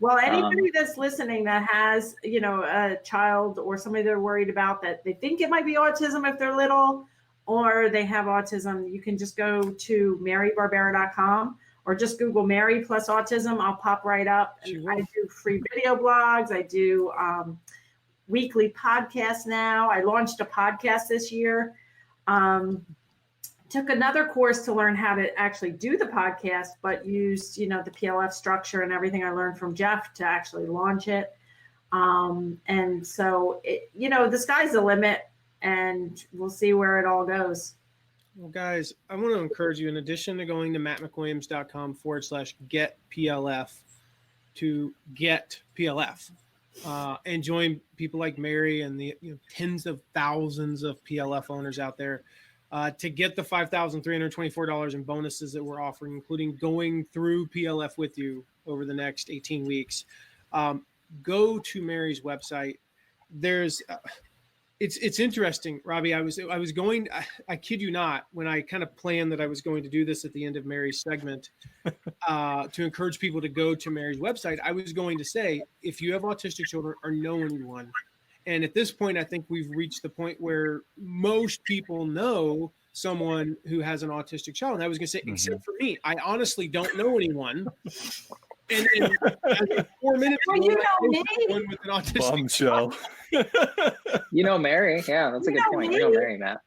well, anybody that's listening that has, a child or somebody they're worried about that they think it might be autism if they're little, or they have autism, you can just go to marybarbera.com or just Google Mary plus autism. I'll pop right up. And I do free video blogs. I do weekly podcasts now. I launched a podcast this year. Took another course to learn how to actually do the podcast, but used, the PLF structure and everything I learned from Jeff to actually launch it. And so, the sky's the limit, and we'll see where it all goes. Well, guys, I want to encourage you, in addition to going to mattmcwilliams.com/getplf to get PLF, and join people like Mary and the tens of thousands of PLF owners out there to get the $5,324 in bonuses that we're offering, including going through PLF with you over the next 18 weeks. Go to Mary's website. There's it's interesting, Robbie. I was going, I kid you not, when I kind of planned that I was going to do this at the end of Mary's segment to encourage people to go to Mary's website, I was going to say, if you have autistic children or know anyone, and at this point, I think we've reached the point where most people know someone who has an autistic child. And I was going to say, except for me, I honestly don't know anyone. And then 4 minutes ago, me with an autistic Bombshell. Mary. Yeah, that's a good point. You know Mary, Matt.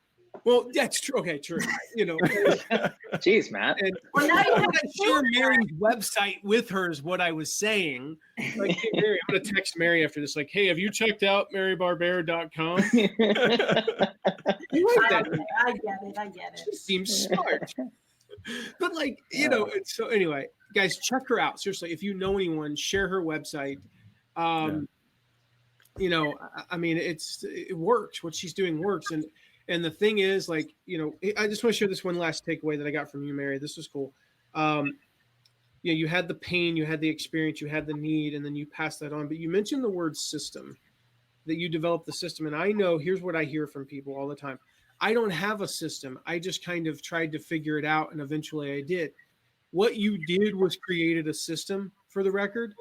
Well, that's true. Okay, true. Jeez, Matt. And now you have to share Mary's website with her is what I was saying. Like, hey, Mary, I'm going to text Mary after this. Like, hey, have you checked out marybarbera.com? I get it. It seems smart. But so anyway, guys, check her out. Seriously, if you know anyone, share her website. It works. What she's doing works. And the thing is, I just want to share this one last takeaway that I got from you, Mary. This was cool. You had the pain, you had the experience, you had the need, and then you passed that on. But you mentioned the word system, that you developed the system. And I know, here's what I hear from people all the time. I don't have a system. I just kind of tried to figure it out, and eventually I did. What you did was created a system, for the record.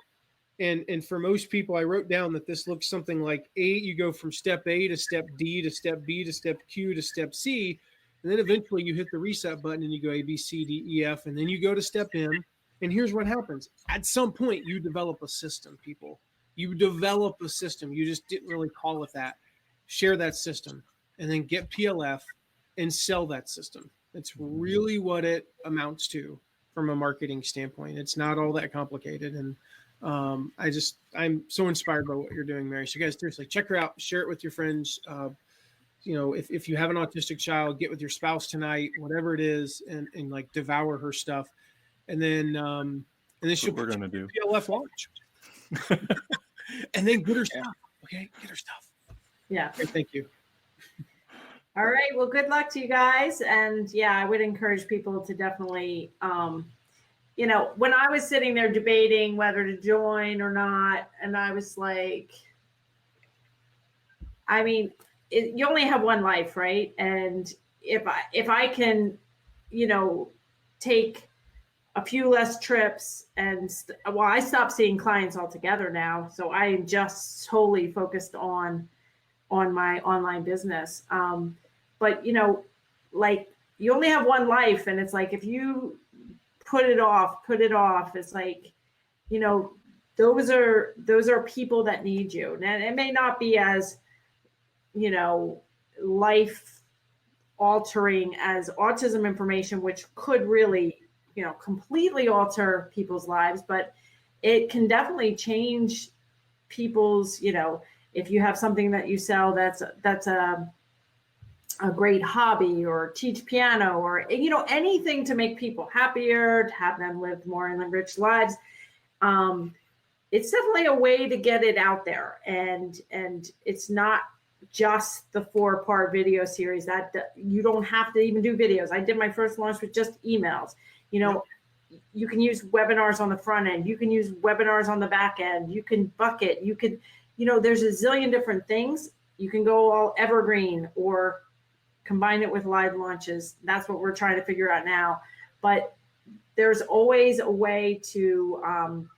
And for most people, I wrote down that this looks something like you go from step A to step D to step B to step Q to step C. And then eventually you hit the reset button and you go A, B, C, D, E, F, and then you go to step M. And here's what happens. At some point, you develop a system, people. You develop a system. You just didn't really call it that. Share that system and then get PLF and sell that system. That's really what it amounts to from a marketing standpoint. It's not all that complicated. And I'm so inspired by what you're doing, Mary. So guys, seriously, check her out, share it with your friends. If you have an autistic child, get with your spouse tonight, whatever it is, and like devour her stuff. And then she'll we're going to do PLF launch. And then get her stuff. Okay. Get her stuff. Yeah. Okay, thank you. All right. Well, good luck to you guys. And yeah, I would encourage people to definitely, when I was sitting there debating whether to join or not, and I was like, you only have one life, right? And if I can, take a few less trips and I stopped seeing clients altogether now. So I am just solely focused on my online business. but like you only have one life, and it's like if you put it off, it's like, those are people that need you. And it may not be as, life altering as autism information, which could really, completely alter people's lives, but it can definitely change people's, if you have something that you sell that's a great hobby, or teach piano, or anything to make people happier, to have them live more enriched lives. It's definitely a way to get it out there, and it's not just the 4-part video series. That you don't have to even do videos. I did my first launch with just emails. You can use webinars on the front end, you can use webinars on the back end, you can bucket, you could, there's a zillion different things. You can go all evergreen or combine it with live launches. That's what we're trying to figure out now. But there's always a way to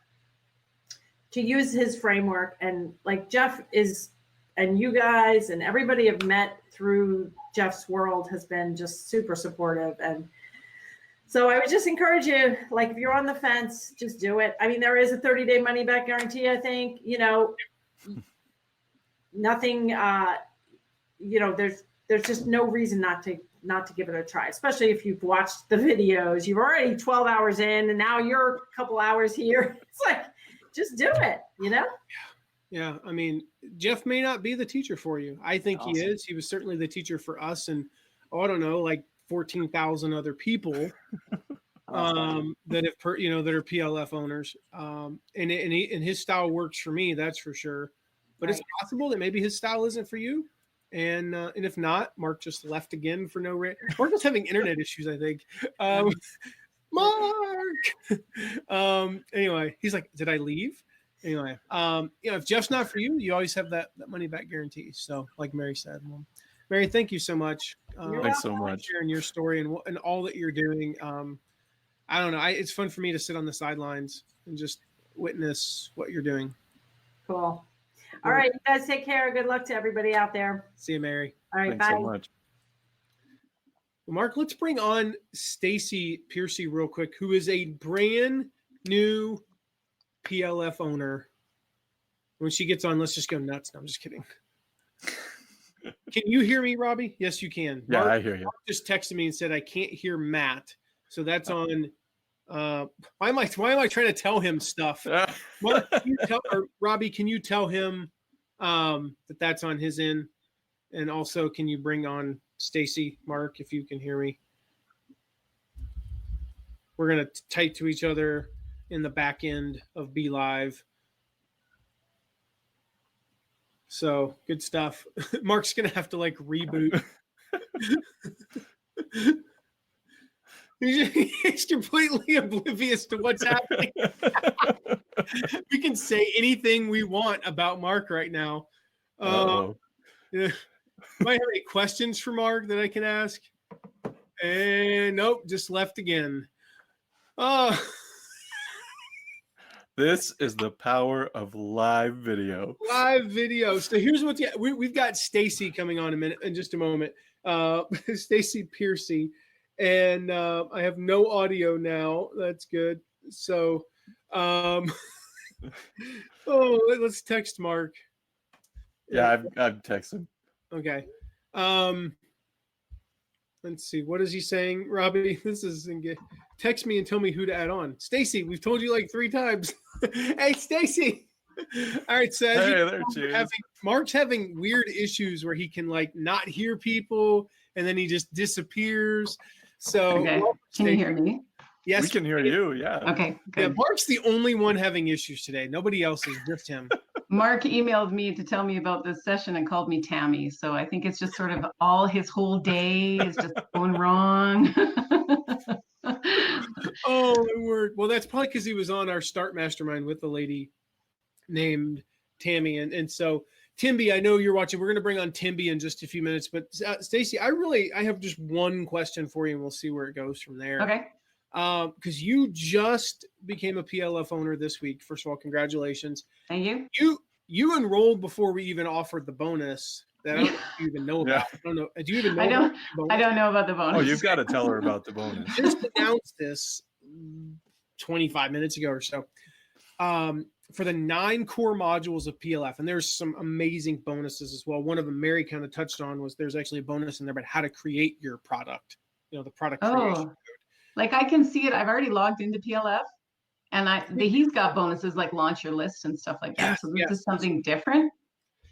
use his framework. And like Jeff is, and you guys and everybody have met through Jeff's world has been just super supportive. And so I would just encourage you, like, if you're on the fence, just do it. I mean, there is a 30-day money back guarantee, I think. Nothing, there's just no reason not to give it a try, especially if you've watched the videos. You're already 12 hours in, and now you're a couple hours here. It's like, just do it, Yeah, I mean, Jeff may not be the teacher for you. I think Awesome. he is. He was certainly the teacher for us, and I don't know, like 14,000 other people that have that are PLF owners. And his style works for me, that's for sure. But It's possible that maybe his style isn't for you. And if not, Mark just left again for no reason. Mark was having internet issues, I think. Mark. Anyway, he's like, did I leave? Anyway, if Jeff's not for you, you always have that money back guarantee. So, like Mary said, well, Mary, thank you so much. Thanks so much for sharing your story and all that you're doing. I don't know. It's fun for me to sit on the sidelines and just witness what you're doing. Cool. All right, you guys take care. Good luck to everybody out there. See you, Mary. All right, Thanks bye. so much. Well, Mark, let's bring on Stacy Piercy real quick, who is a brand new PLF owner. When she gets on, let's just go nuts. No, I'm just kidding. Can you hear me, Robbie? Yes, you can. Yeah, Mark, I hear you. Mark just texted me and said I can't hear Matt. So that's on. Why am I trying to tell him stuff? Mark, Robbie, can you tell him that that's on his end? And also, can you bring on Stacy, Mark, if you can hear me? We're gonna type to each other in the back end of Be Live. So good stuff. Mark's gonna have to like reboot. He's completely oblivious to what's happening. We can say anything we want about Mark right now. Yeah. Might have any questions for Mark that I can ask? And nope, just left again. This is the power of live video. Live video. So here's what's we've got Stacy coming on in just a moment. Stacy Piercy. And I have no audio now. That's good. So, let's text Mark. Yeah, I've texted. Okay. Let's see. What is he saying, Robbie? This is text me and tell me who to add on. Stacy, we've told you like 3 times. Hey, Stacy. All right. So Mark's having weird issues where he can like not hear people and then he just disappears. So okay. Can you hear me? Yes, we can hear you. Yeah. Okay. Good. Yeah, Mark's the only one having issues today. Nobody else is, just him. Mark emailed me to tell me about this session and called me Tammy. So I think it's just sort of all his whole day is just going wrong. Oh, my word. Well, that's probably because he was on our Start Mastermind with the lady named Tammy. And so, Timby, I know you're watching. We're going to bring on Timby in just a few minutes. But, Stacy, I have just one question for you, and we'll see where it goes from there. Okay. Because you just became a PLF owner this week. First of all, congratulations. Thank you. You enrolled before we even offered the bonus. that I don't even know about. I don't know. Do you even know? I don't know about the bonus. Oh, you've got to tell her about the bonus. Just announced this 25 minutes ago or so. For the 9 core modules of PLF, and there's some amazing bonuses as well. One of them Mary kind of touched on was there's actually a bonus in there about how to create your product. The product creation code. Like I can see it. I've already logged into PLF, and he's got bonuses like launch your list and stuff like that. Yes, so this is something different.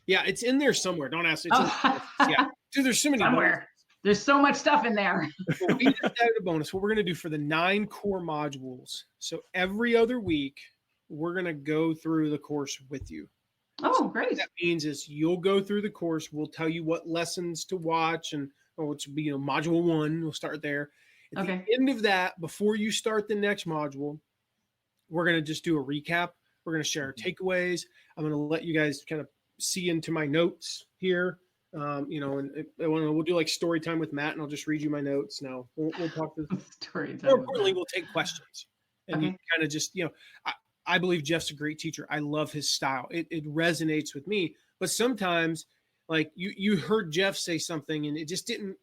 Yeah, it's in there somewhere. Don't ask. Yeah, dude, there's so many somewhere. bonuses. There's so much stuff in there. Well, we just added a bonus. What we're going to do for the 9 core modules. So every other week, we're going to go through the course with you. Oh, great. What that means is you'll go through the course. We'll tell you what lessons to watch, and which will be module 1. We'll start there. At the end of that, before you start the next module, we're going to just do a recap. We're going to share our takeaways. I'm going to let you guys kind of see into my notes here. And we'll do like story time with Matt, and I'll just read you my notes. Now we'll talk to story time. More importantly, we'll take questions, and you kind of just I believe Jeff's a great teacher. I love his style. It resonates with me. But sometimes, like you heard Jeff say something, and it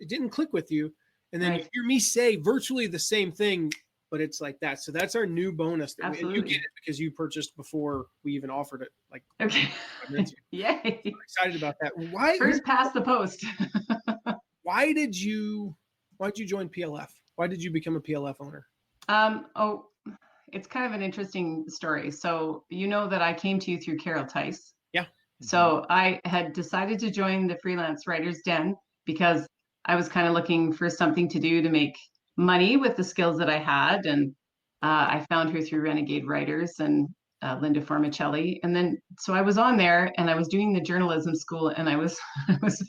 didn't click with you, and then you hear me say virtually the same thing, but it's like that. So that's our new bonus. And you get it because you purchased before we even offered it. Like, yay! I'm excited about that. Why first past the post? Why'd you join PLF? Why did you become a PLF owner? It's kind of an interesting story. So that I came to you through Carol Tice. Yeah. So I had decided to join the Freelance Writers Den because I was kind of looking for something to do to make money with the skills that I had. And I found her through Renegade Writers and Linda Formicelli. And then, so I was on there and I was doing the journalism school, and I was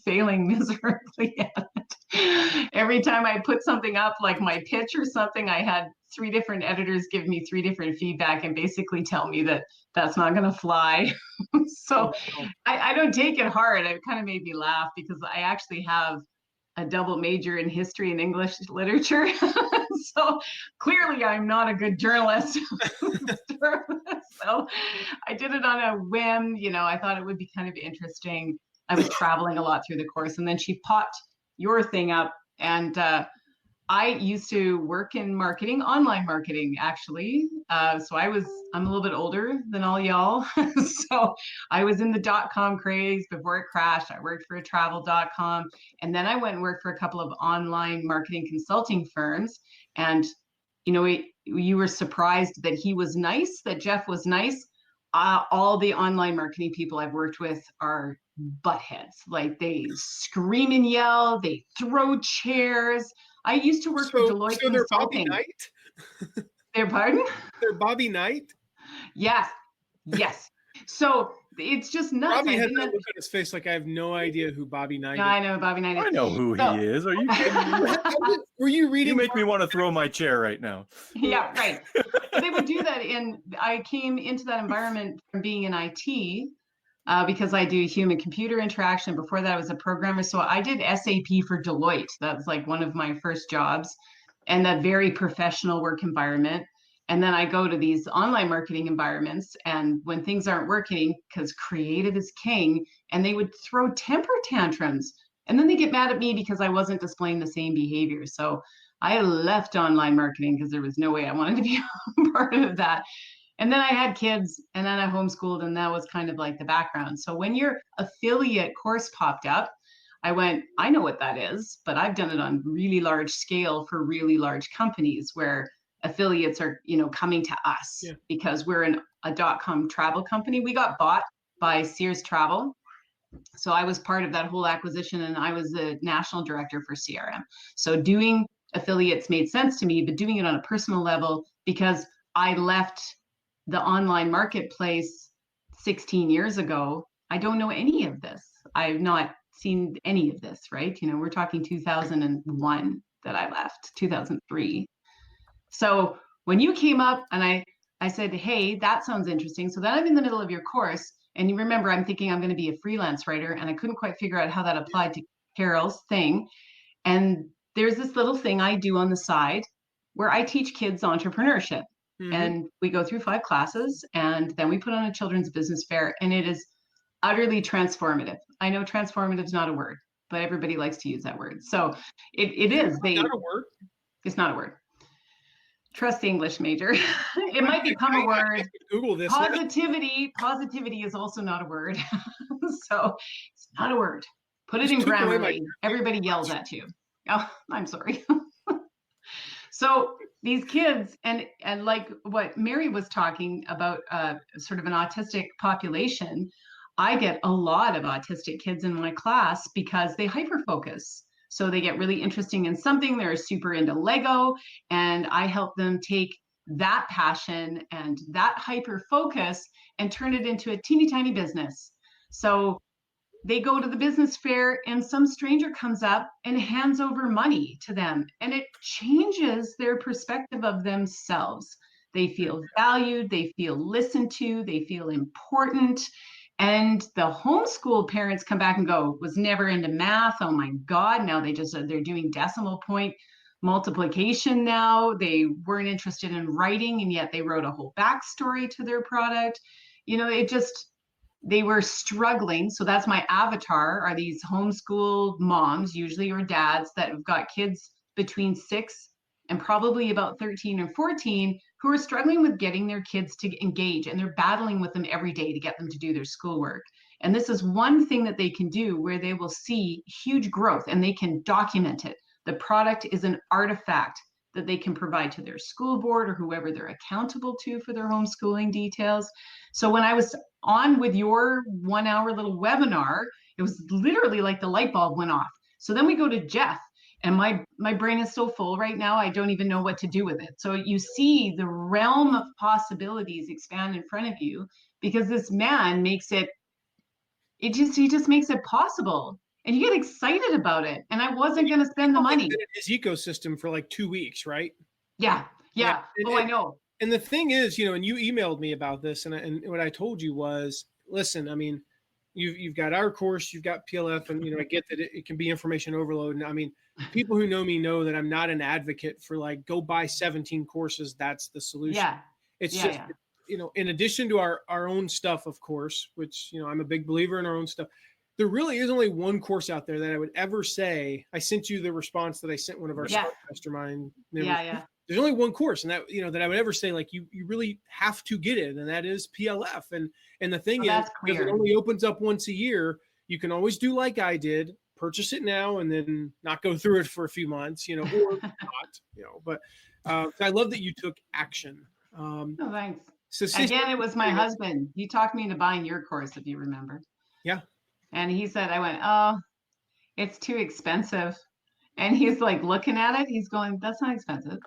failing miserably at it. Every time I put something up, like my pitch or something, I had 3 different editors give me 3 different feedback and basically tell me that that's not going to fly. So I don't take it hard. It kind of made me laugh because I actually have a double major in history and English literature. So clearly I'm not a good journalist. So I did it on a whim. I thought it would be kind of interesting. I was traveling a lot through the course, and then she popped your thing up, and I used to work in marketing, online marketing, actually. So I'm a little bit older than all y'all. So I was in the .com craze before it crashed. I worked for a travel.com. And then I went and worked for a couple of online marketing consulting firms. And, you were surprised that he was nice, that Jeff was nice. All the online marketing people I've worked with are buttheads. Like they scream and yell, they throw chairs. I used to work for Deloitte They're Consulting. Bobby Knight? They're pardon? They're Bobby Knight? Yes. So it's just nuts. Bobby had that look on his face like I have no idea who Bobby Knight is. I know Bobby Knight is. I know who he is. Are you kidding me? Were you reading? You make me want to throw my chair right now. Yeah, right. So they would do that, and I came into that environment from being in IT because I do human-computer interaction. Before that, I was a programmer. So I did SAP for Deloitte. That was like one of my first jobs, and a very professional work environment. And then I go to these online marketing environments, and when things aren't working, because creative is king, and they would throw temper tantrums. And then they get mad at me because I wasn't displaying the same behavior. So I left online marketing because there was no way I wanted to be part of that. And then I had kids, and then I homeschooled, and that was kind of like the background. So when your affiliate course popped up, I went, I know what that is, but I've done it on really large scale for really large companies where affiliates are, coming to us because we're a .com travel company. We got bought by Sears Travel. So I was part of that whole acquisition, and I was the national director for CRM. So doing affiliates made sense to me, but doing it on a personal level, because I left the online marketplace 16 years ago, I don't know any of this. I've not seen any of this, right? We're talking 2001 that I left, 2003. So when you came up and I said, hey, that sounds interesting. So then I'm in the middle of your course, and you remember I'm thinking I'm going to be a freelance writer, and I couldn't quite figure out how that applied to Carol's thing. And there's this little thing I do on the side where I teach kids entrepreneurship. Mm-hmm. And we go through 5 classes, and then we put on a children's business fair, and it is utterly transformative. I know transformative is not a word, but everybody likes to use that word. So it is. Not a word. It's not a word. Trust the English major. It might become a word. Google this. Positivity is also not a word. So it's not a word. Put it in took away Grammarly. Everybody yells at you. Oh, I'm sorry. So these kids, and like what Mary was talking about, sort of an autistic population, I get a lot of autistic kids in my class because they hyperfocus. So they get really interesting in something. They're super into Lego, and I help them take that passion and that hyper focus and turn it into a teeny tiny business. So they go to the business fair and some stranger comes up and hands over money to them, and it changes their perspective of themselves. They feel valued, they feel listened to, they feel important. And the homeschool parents come back and go, was never into math. Oh my God. Now they're doing decimal point multiplication now. They weren't interested in writing, and yet they wrote a whole backstory to their product. They were struggling. So that's my avatar, are these homeschool moms, usually, or dads that have got kids between 6 and probably about 13 or 14 who are struggling with getting their kids to engage, and they're battling with them every day to get them to do their schoolwork. And this is one thing that they can do where they will see huge growth and they can document it. The product is an artifact that they can provide to their school board or whoever they're accountable to for their homeschooling details. So when I was on with your 1 hour little webinar, it was literally like the light bulb went off. So then we go to Jeff, and my brain is so full right now, I don't even know what to do with it. So you see the realm of possibilities expand in front of you, because this man makes it, he just makes it possible. And you get excited about it. And I wasn't going to spend the money. His ecosystem for like 2 weeks, right? Yeah. I know. And the thing is, and you emailed me about this, and what I told you was, listen, I mean, you've got our course, you've got PLF, and I get that it can be information overload. And I mean, people who know me know that I'm not an advocate for like, go buy 17 courses. That's the solution. Yeah. It's just, in addition to our own stuff, of course, which, I'm a big believer in our own stuff. There really is only one course out there that I would ever say. I sent you the response that I sent one of our mastermind members. There's only one course, and that that I would ever say, like, you really have to get it, and that is PLF. And the thing is, because it only opens up once a year, you can always do like I did, purchase it now and then not go through it for a few months, or not, But I love that you took action. Oh, thanks. So again, it was my husband. He talked me into buying your course, if you remember. Yeah. And he said, I went, oh, it's too expensive. And he's like looking at it. He's going, that's not expensive.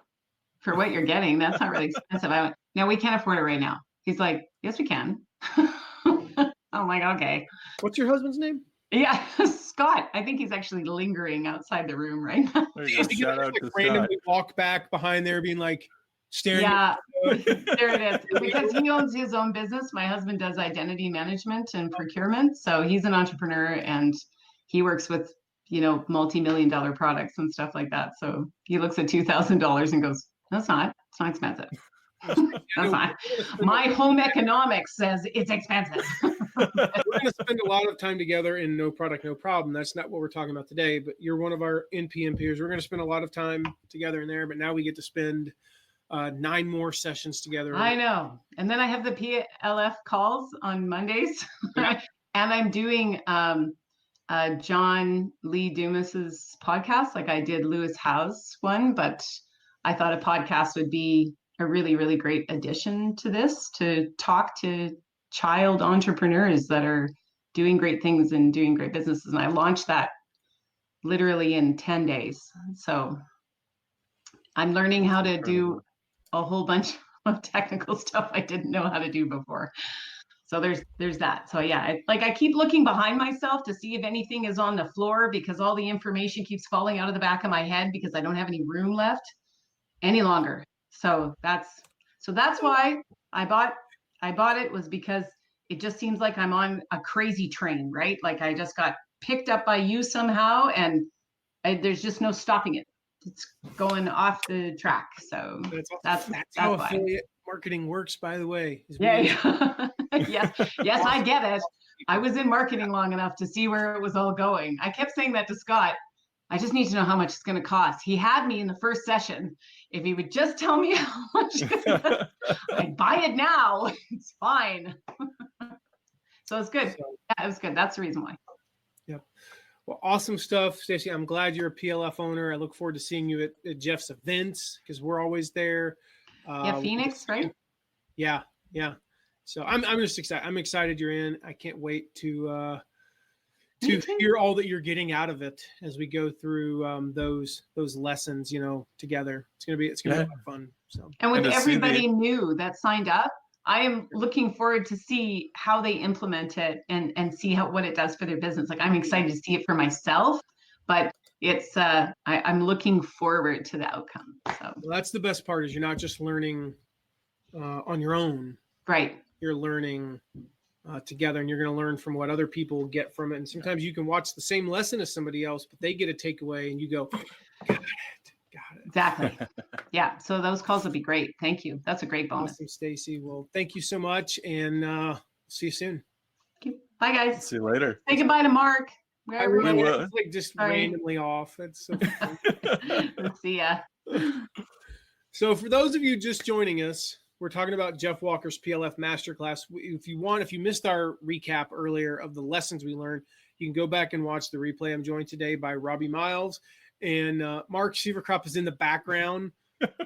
For what you're getting, that's not really expensive. I went, no, we can't afford it right now. He's like, yes, we can. I'm like, okay. What's your husband's name? Yeah, Scott. I think he's actually lingering outside the room right now. Shout out to randomly walk back behind there being like staring. Yeah, there it is. Because he owns his own business. My husband does identity management and procurement. So he's an entrepreneur, and he works with, multi-million-dollar products and stuff like that. So he looks at $2,000 and goes, it's not expensive. That's fine. My home economics says it's expensive. We're going to spend a lot of time together in No Product, No Problem. That's not what we're talking about today, but you're one of our NPM peers. We're going to spend a lot of time together in there, but now we get to spend 9 more sessions together. I know. And then I have the PLF calls on Mondays. And I'm doing John Lee Dumas's podcast, like I did Lewis Howe's one, but I thought a podcast would be a really, really great addition to this, to talk to child entrepreneurs that are doing great things and doing great businesses. And I launched that literally in 10 days. So I'm learning how to do a whole bunch of technical stuff I didn't know how to do before. So there's that. So yeah, I keep looking behind myself to see if anything is on the floor, because all the information keeps falling out of the back of my head because I don't have any room left any longer. So that's why I bought it, was because it just seems like I'm on a crazy train, right? Like I just got picked up by you somehow, and there's just no stopping it. It's going off the track. So that's how why. affiliate marketing works, by the way. Yeah. Yes, I get it. I was in marketing long enough to see where it was all going. I kept saying that to Scott. I just need to know how much it's going to cost. He had me in the first session. If he would just tell me how much, I'd buy it now. It's fine. So it's good. Yeah, it was good. That's the reason why. Yep. Well, awesome stuff, Stacey. I'm glad you're a PLF owner. I look forward to seeing you at Jeff's events because we're always there. Phoenix, right? Yeah. So I'm just excited. I'm excited you're in. I can't wait to hear all that you're getting out of it as we go through those lessons, together. It's gonna be a lot of fun. So and with everybody new that signed up, I am looking forward to see how they implement it and see what it does for their business. Like I'm excited to see it for myself, but it's I'm looking forward to the outcome. So that's the best part is you're not just learning on your own. Right. You're learning together, and you're going to learn from what other people get from it. And sometimes you can watch the same lesson as somebody else, but they get a takeaway, and you go, "Got it." Exactly. Yeah. So those calls would be great. Thank you. That's a great bonus. Awesome, Stacey. Well, thank you so much, and see you soon. Bye, guys. See you later. Say goodbye to Mark. It's like just randomly off. It's so fun. See ya. So for those of you just joining us, we're talking about Jeff Walker's PLF Masterclass. If you missed our recap earlier of the lessons we learned, you can go back and watch the replay. I'm joined today by Robbie Miles, and Mark Severkrop is in the background.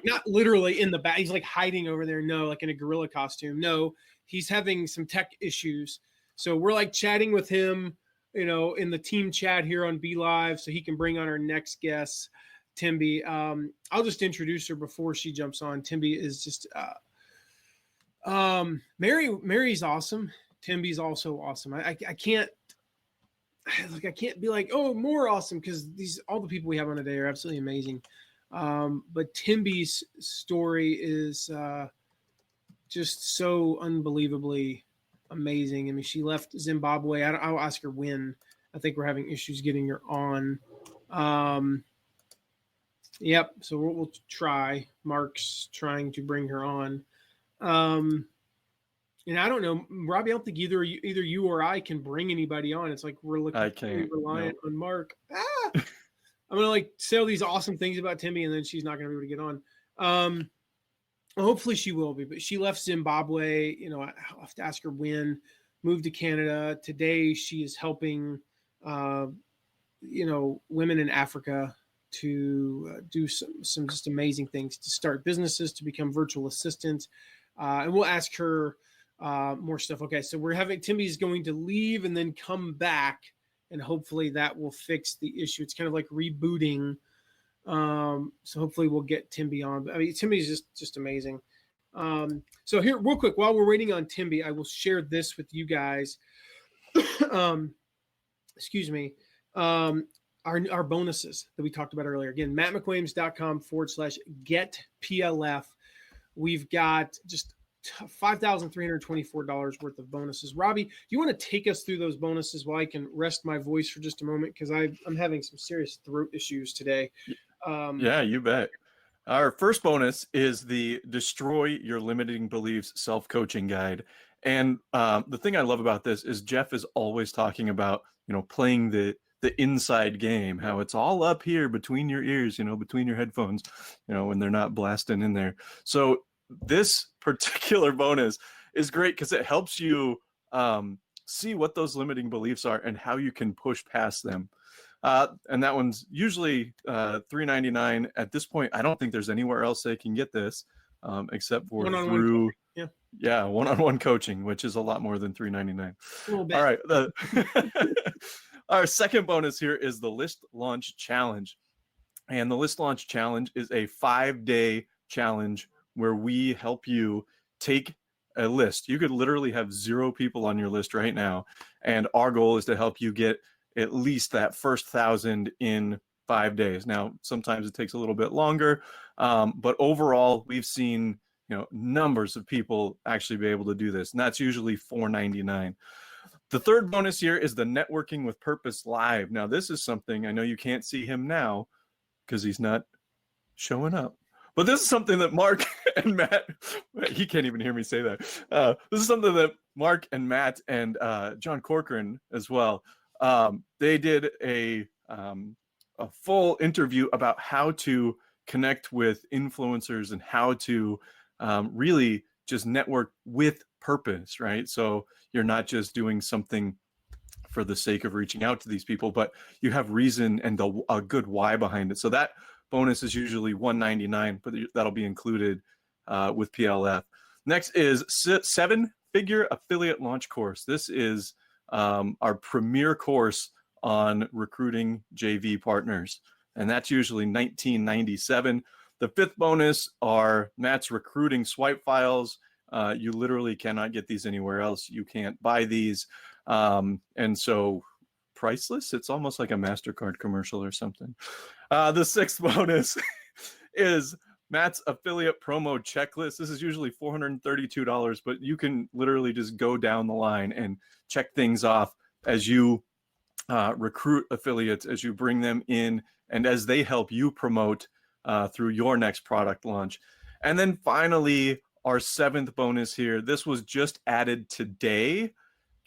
Not literally in the back. He's like hiding over there. No, like in a gorilla costume. No, he's having some tech issues. So we're like chatting with him, in the team chat here on Be Live so he can bring on our next guest, Timby. I'll just introduce her before she jumps on. Timby is just Mary's awesome. Timby's also awesome. I can't be like, oh, more awesome, because all the people we have on today are absolutely amazing. But Timby's story is just so unbelievably amazing. I mean, she left Zimbabwe. I'll ask her when. I think we're having issues getting her on. Yep. So we'll try. Mark's trying to bring her on. And I don't know, Robbie. I don't think either you or I can bring anybody on. It's like we're reliant on Mark. I'm gonna say all these awesome things about Timmy, and then she's not gonna be able to get on. Hopefully she will be, but she left Zimbabwe. I'll have to ask her when. Moved to Canada. Today she is helping, women in Africa to do some just amazing things, to start businesses, to become virtual assistants. And we'll ask her more stuff. Okay, so Timmy's going to leave and then come back, and hopefully that will fix the issue. It's kind of like rebooting. So hopefully we'll get Timby on. I mean, Timmy's just amazing. So here, real quick, while we're waiting on Timby, I will share this with you guys. Excuse me. Our bonuses that we talked about earlier. Again, mattmcquames.com/getplf. We've got just $5,324 worth of bonuses. Robbie, do you want to take us through those bonuses while I can rest my voice for just a moment? Because I'm having some serious throat issues today. Yeah, you bet. Our first bonus is the Destroy Your Limiting Beliefs Self-Coaching Guide. And the thing I love about this is Jeff is always talking about, playing the inside game, how it's all up here between your ears, between your headphones, when they're not blasting in there. So this particular bonus is great because it helps you see what those limiting beliefs are and how you can push past them. And that one's usually $3.99 at this point. I don't think there's anywhere else they can get this except for through one-on-one coaching, which is a lot more than $3.99. All right. Our second bonus here is the List Launch Challenge. And the List Launch Challenge is a 5-day challenge where we help you take a list. You could literally have 0 people on your list right now. And our goal is to help you get at least that first 1,000 in 5 days. Now, sometimes it takes a little bit longer, but overall, we've seen numbers of people actually be able to do this, and that's usually $4.99. The third bonus here is the Networking with Purpose Live. Now, this is something I know you can't see him now because he's not showing up, But this is something that Mark and Matt, he can't even hear me say that. This is something that Mark and Matt and John Corcoran as well, they did a full interview about how to connect with influencers and how to really just network with purpose, right? So you're not just doing something for the sake of reaching out to these people, but you have reason and a good why behind it. So that bonus is usually $199, but that'll be included with PLF. Next is 7-figure affiliate launch course. This is our premier course on recruiting JV partners, and that's usually $19.97. The fifth bonus are Matt's recruiting swipe files. You literally cannot get these anywhere else. You can't buy these. And so priceless. It's almost like a MasterCard commercial or something. The sixth bonus is Matt's affiliate promo checklist. This is usually $432, but you can literally just go down the line and check things off as you recruit affiliates, as you bring them in, and as they help you promote through your next product launch. And then finally, our seventh bonus here. This was just added today.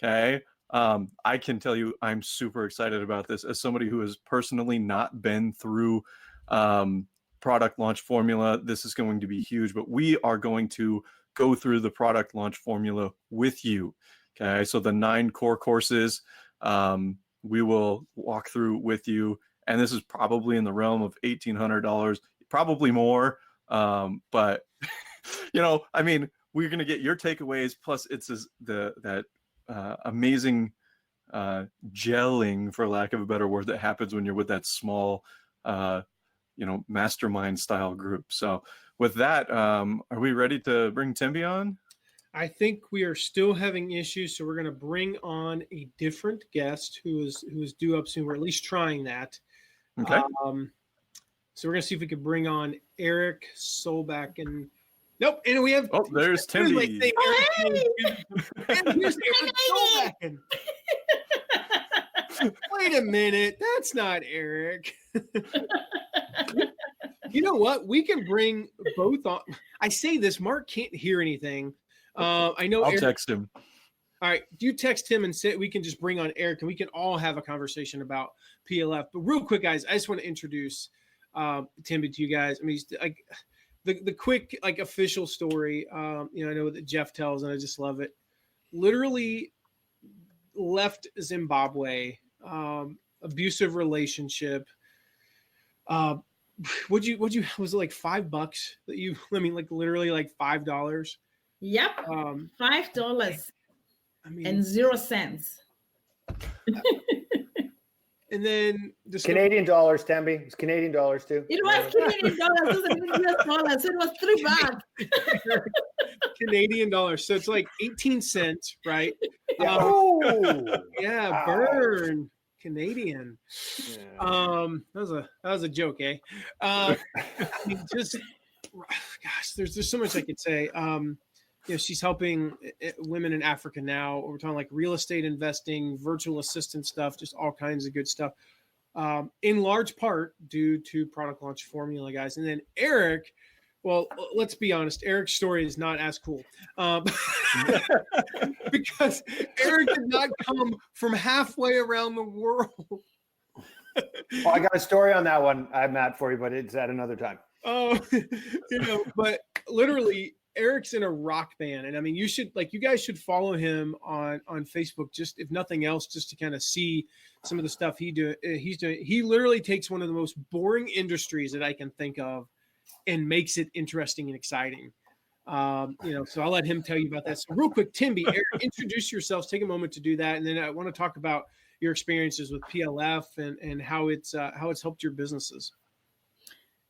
Okay. I can tell you I'm super excited about this as somebody who has personally not been through product launch formula. This is going to be huge, but we are going to go through the product launch formula with you. Okay. So the 9 core courses, we will walk through with you. And this is probably in the realm of $1,800, probably more. But you know, I mean, we're going to get your takeaways. Plus it's that amazing gelling, for lack of a better word, that happens when you're with that small, mastermind style group. So with that, are we ready to bring Tembi on? I think we are still having issues, so we're going to bring on a different guest who is due up soon. We're at least trying that. Okay. So we're going to see if we could bring on Eric Solback and nope. And we have there's Tembi. And here's Eric Solback. Wait a minute, that's not Eric. You know what? We can bring both on. I say this, Mark can't hear anything. I know. I'll Eric, text him. All right, you text him and say we can just bring on Eric, and we can all have a conversation about PLF. But real quick, guys, I just want to introduce Tembi to you guys. I mean, like the quick official story. I know that Jeff tells, and I just love it. Literally left Zimbabwe, abusive relationship. Was it like $5 that you? I mean, like literally like $5. Yep. $5 and 0 cents. And then Canadian dollars, Tembi. It's Canadian dollars too. It was Canadian dollars. It was US dollars. It was $3. Canadian dollars. So it's like 18 cents, right? Yeah, wow. Burn. Canadian. Yeah. That was a joke, eh? I mean, just gosh, there's so much I could say. She's helping women in Africa now. We're talking like real estate investing, virtual assistant stuff, just all kinds of good stuff. In large part due to product launch formula, guys. And then Eric, well, let's be honest, Eric's story is not as cool because Eric did not come from halfway around the world. Well, I got a story on that one, Matt, for you, but it's at another time. Oh, but literally, Eric's in a rock band, and I mean, you guys should follow him on Facebook, just if nothing else, just to kind of see some of the stuff he's doing. He literally takes one of the most boring industries that I can think of and makes it interesting and exciting. So I'll let him tell you about that. So real quick, Tembi, Eric, introduce yourselves. Take a moment to do that, and then I want to talk about your experiences with PLF and how it's helped your businesses.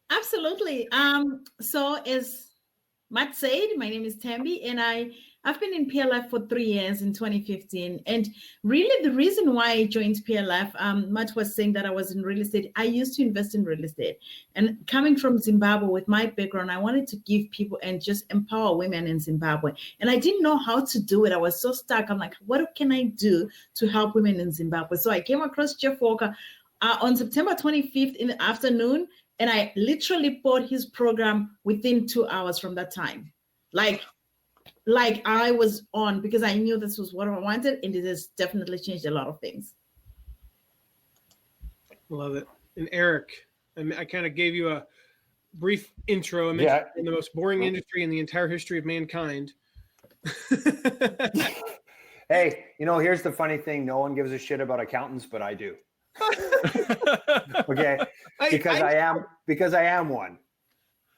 Absolutely. So as Matt said, my name is Tembi, and I've been in PLF for 3 years in 2015. And really the reason why I joined PLF, Matt was saying that I was in real estate. I used to invest in real estate. And coming from Zimbabwe with my background, I wanted to give people and just empower women in Zimbabwe. And I didn't know how to do it. I was so stuck. I'm like, what can I do to help women in Zimbabwe? So I came across Jeff Walker on September 25th in the afternoon, And I literally bought his program within 2 hours from that time. Like I was on, because I knew this was what I wanted, and it has definitely changed a lot of things. Love it. And Eric, I kind of gave you a brief intro. I mentioned in the most boring industry in the entire history of mankind. Hey, here's the funny thing. No one gives a shit about accountants, but I do. Okay. Because I am one.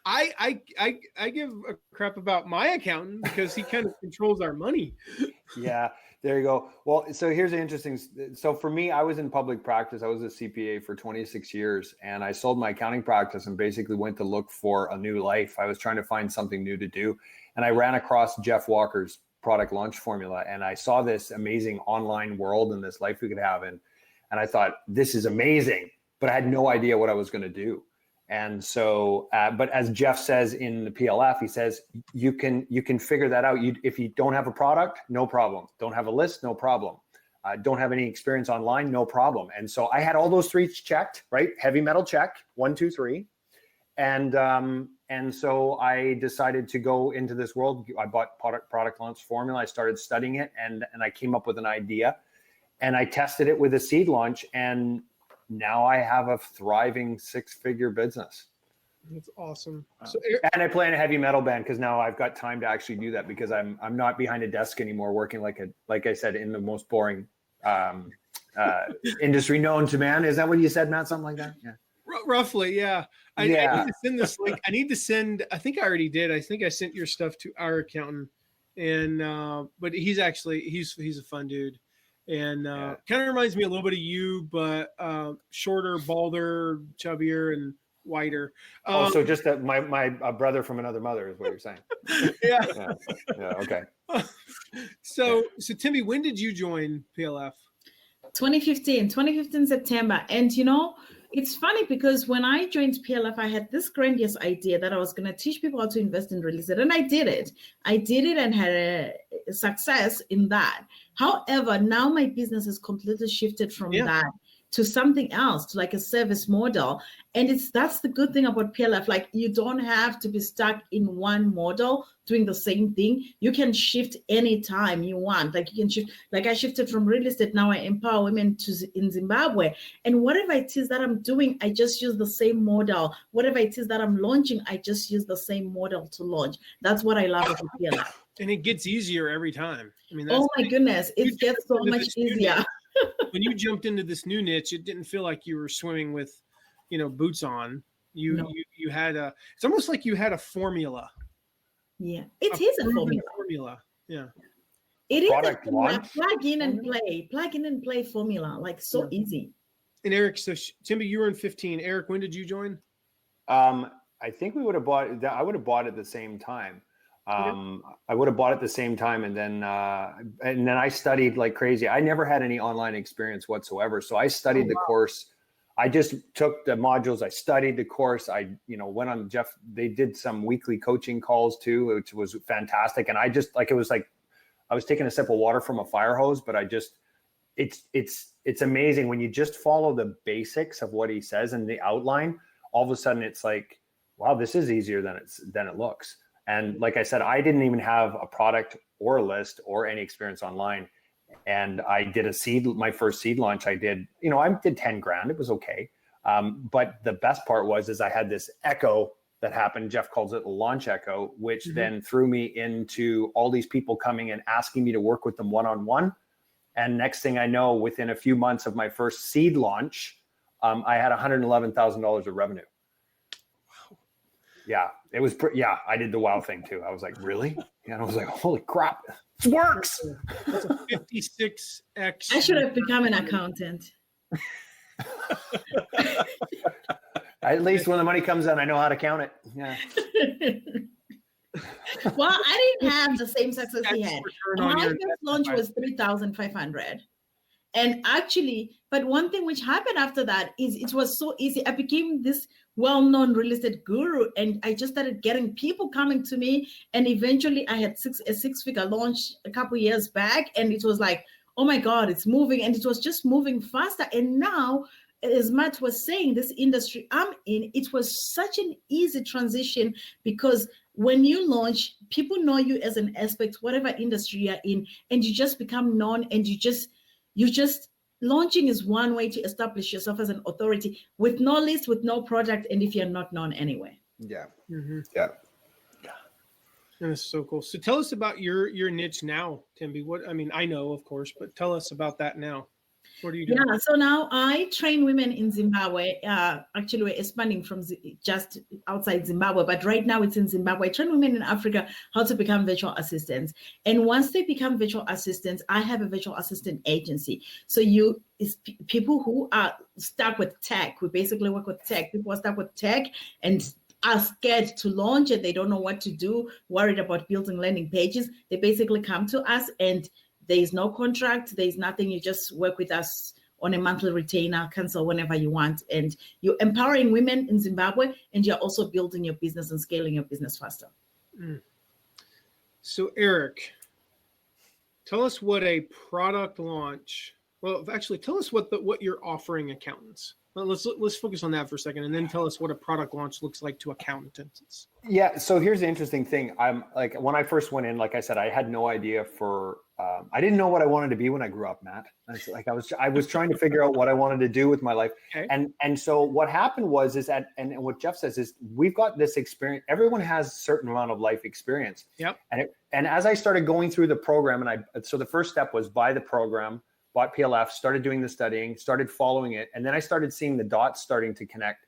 I give a crap about my accountant because he kind of controls our money. Yeah, there you go. Well, so here's the interesting. So for me, I was in public practice. I was a CPA for 26 years, and I sold my accounting practice and basically went to look for a new life. I was trying to find something new to do, and I ran across Jeff Walker's product launch formula, and I saw this amazing online world and this life we could have, and I thought, this is amazing, but I had no idea what I was going to do. And so, but as Jeff says in the PLF, he says, you can figure that out. If you don't have a product, no problem. Don't have a list, no problem. Don't have any experience online, no problem. And so I had all those three checked, right? Heavy metal check, 1, 2, 3. And so I decided to go into this world. I bought product launch formula. I started studying it, and I came up with an idea, and I tested it with a seed launch, and now I have a thriving 6-figure business. That's awesome. And I play in a heavy metal band because now I've got time to actually do that, because I'm not behind a desk anymore working like I said, in the most boring industry known to man. Is that what you said, Matt? Something like that? Yeah. Roughly, yeah. I need to send this link. I think I already did. I think I sent your stuff to our accountant, and but he's a fun dude. And kind of reminds me a little bit of you, but shorter, balder, chubbier, and whiter. So just that my brother from another mother is what you're saying. Yeah. Yeah. Okay. So Timmy, when did you join PLF? 2015 September. And it's funny because when I joined PLF, I had this grandiose idea that I was going to teach people how to invest in real estate. And I did it and had a success in that. However, now my business has completely shifted from that to something else, to like a service model. And that's the good thing about PLF. Like, you don't have to be stuck in one model doing the same thing. You can shift anytime you want. Like, you can shift, like I shifted from real estate. Now I empower women in Zimbabwe. And whatever it is that I'm doing, I just use the same model. Whatever it is that I'm launching, I just use the same model to launch. That's what I love about PLF. And it gets easier every time. I mean, oh my goodness, it gets so much easier. When you jumped into this new niche, it didn't feel like you were swimming with, boots on. You had it's almost like you had a formula. Yeah, it is a formula. Yeah. It is product a plug in and play formula, like so easy. And Eric, so Timmy, you were in 15. Eric, when did you join? I think we would have bought. I would have bought at the same time. I would have bought at the same time, and then I studied like crazy. I never had any online experience whatsoever, so I studied the course. I just took the modules. I studied the course. I went on Jeff. They did some weekly coaching calls too, which was fantastic. And I just it was like I was taking a sip of water from a fire hose. But it's amazing when you just follow the basics of what he says and the outline. All of a sudden, it's like, wow, this is easier than it looks. And like I said, I didn't even have a product or a list or any experience online. And I did my first seed launch. I did 10 grand. It was okay. But the best part is I had this echo that happened. Jeff calls it a launch echo, which then threw me into all these people coming and asking me to work with them one-on-one. And next thing I know, within a few months of my first seed launch, I had $111,000 of revenue. Yeah, it was I did the wow thing too. I was like, really? And I was like, holy crap, it works. That's a 56x. I should have become an accountant. At least when the money comes in, I know how to count it. Yeah. Well, I didn't have the same success he had. My first launch was 3,500. And actually, but one thing which happened after that is it was so easy. I became this well-known real estate guru, and I just started getting people coming to me. And eventually I had a six-figure launch a couple of years back. And it was like, oh my God, it's moving. And it was just moving faster. And now as Matt was saying, this industry I'm in, it was such an easy transition because when you launch, people know you as an expert, whatever industry you're in, and you just become known, and you just launching is one way to establish yourself as an authority with no list, with no product, and if you're not known anyway. Yeah. Mm-hmm. Yeah. That's so cool. So tell us about your niche now, Timby. What, I mean, I know, of course, but tell us about that now. What are you doing? Yeah, so now I train women in Zimbabwe. Actually, we're expanding from just outside Zimbabwe, but right now it's in Zimbabwe. I train women in Africa how to become virtual assistants. And once they become virtual assistants, I have a virtual assistant agency. So it's people who are stuck with tech. We basically work with tech. People are stuck with tech and are scared to launch it. They don't know what to do, worried about building landing pages. They basically come to us, and there is no contract. There is nothing. You just work with us on a monthly retainer, cancel whenever you want. And you're empowering women in Zimbabwe, and you're also building your business and scaling your business faster. So Eric, tell us what a product launch, well, actually tell us what you're offering accountants. Well, let's focus on that for a second, and then tell us what a product launch looks like to accountants. Yeah. So here's the interesting thing. I'm like, when I first went in, like I said, I had no idea I didn't know what I wanted to be when I grew up, Matt. I was trying to figure out what I wanted to do with my life. Okay. And so what happened is that, and what Jeff says is we've got this experience. Everyone has a certain amount of life experience. Yep. And as I started going through the program, so the first step was buy the program, bought PLF, started doing the studying, started following it. And then I started seeing the dots starting to connect,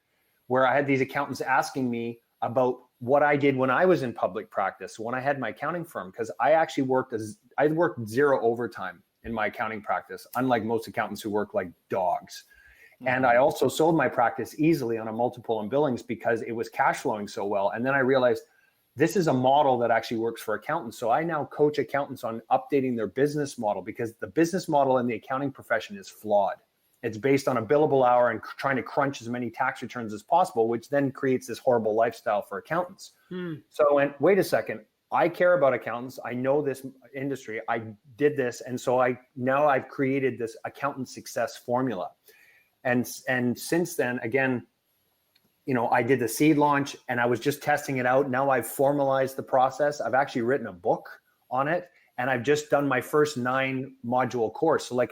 where I had these accountants asking me about what I did when I was in public practice, when I had my accounting firm, because I actually worked 0 overtime in my accounting practice, unlike most accountants who work like dogs. Mm-hmm. And I also sold my practice easily on a multiple in billings because it was cash flowing so well. And then I realized this is a model that actually works for accountants. So I now coach accountants on updating their business model, because the business model in the accounting profession is flawed. It's based on a billable hour and trying to crunch as many tax returns as possible, which then creates this horrible lifestyle for accountants. So, wait a second, I care about accountants. I know this industry. I did this. And so I've created this accountant success formula. And since then, again, I did the seed launch and I was just testing it out. Now I've formalized the process. I've actually written a book on it, and I've just done my first 9 module course. So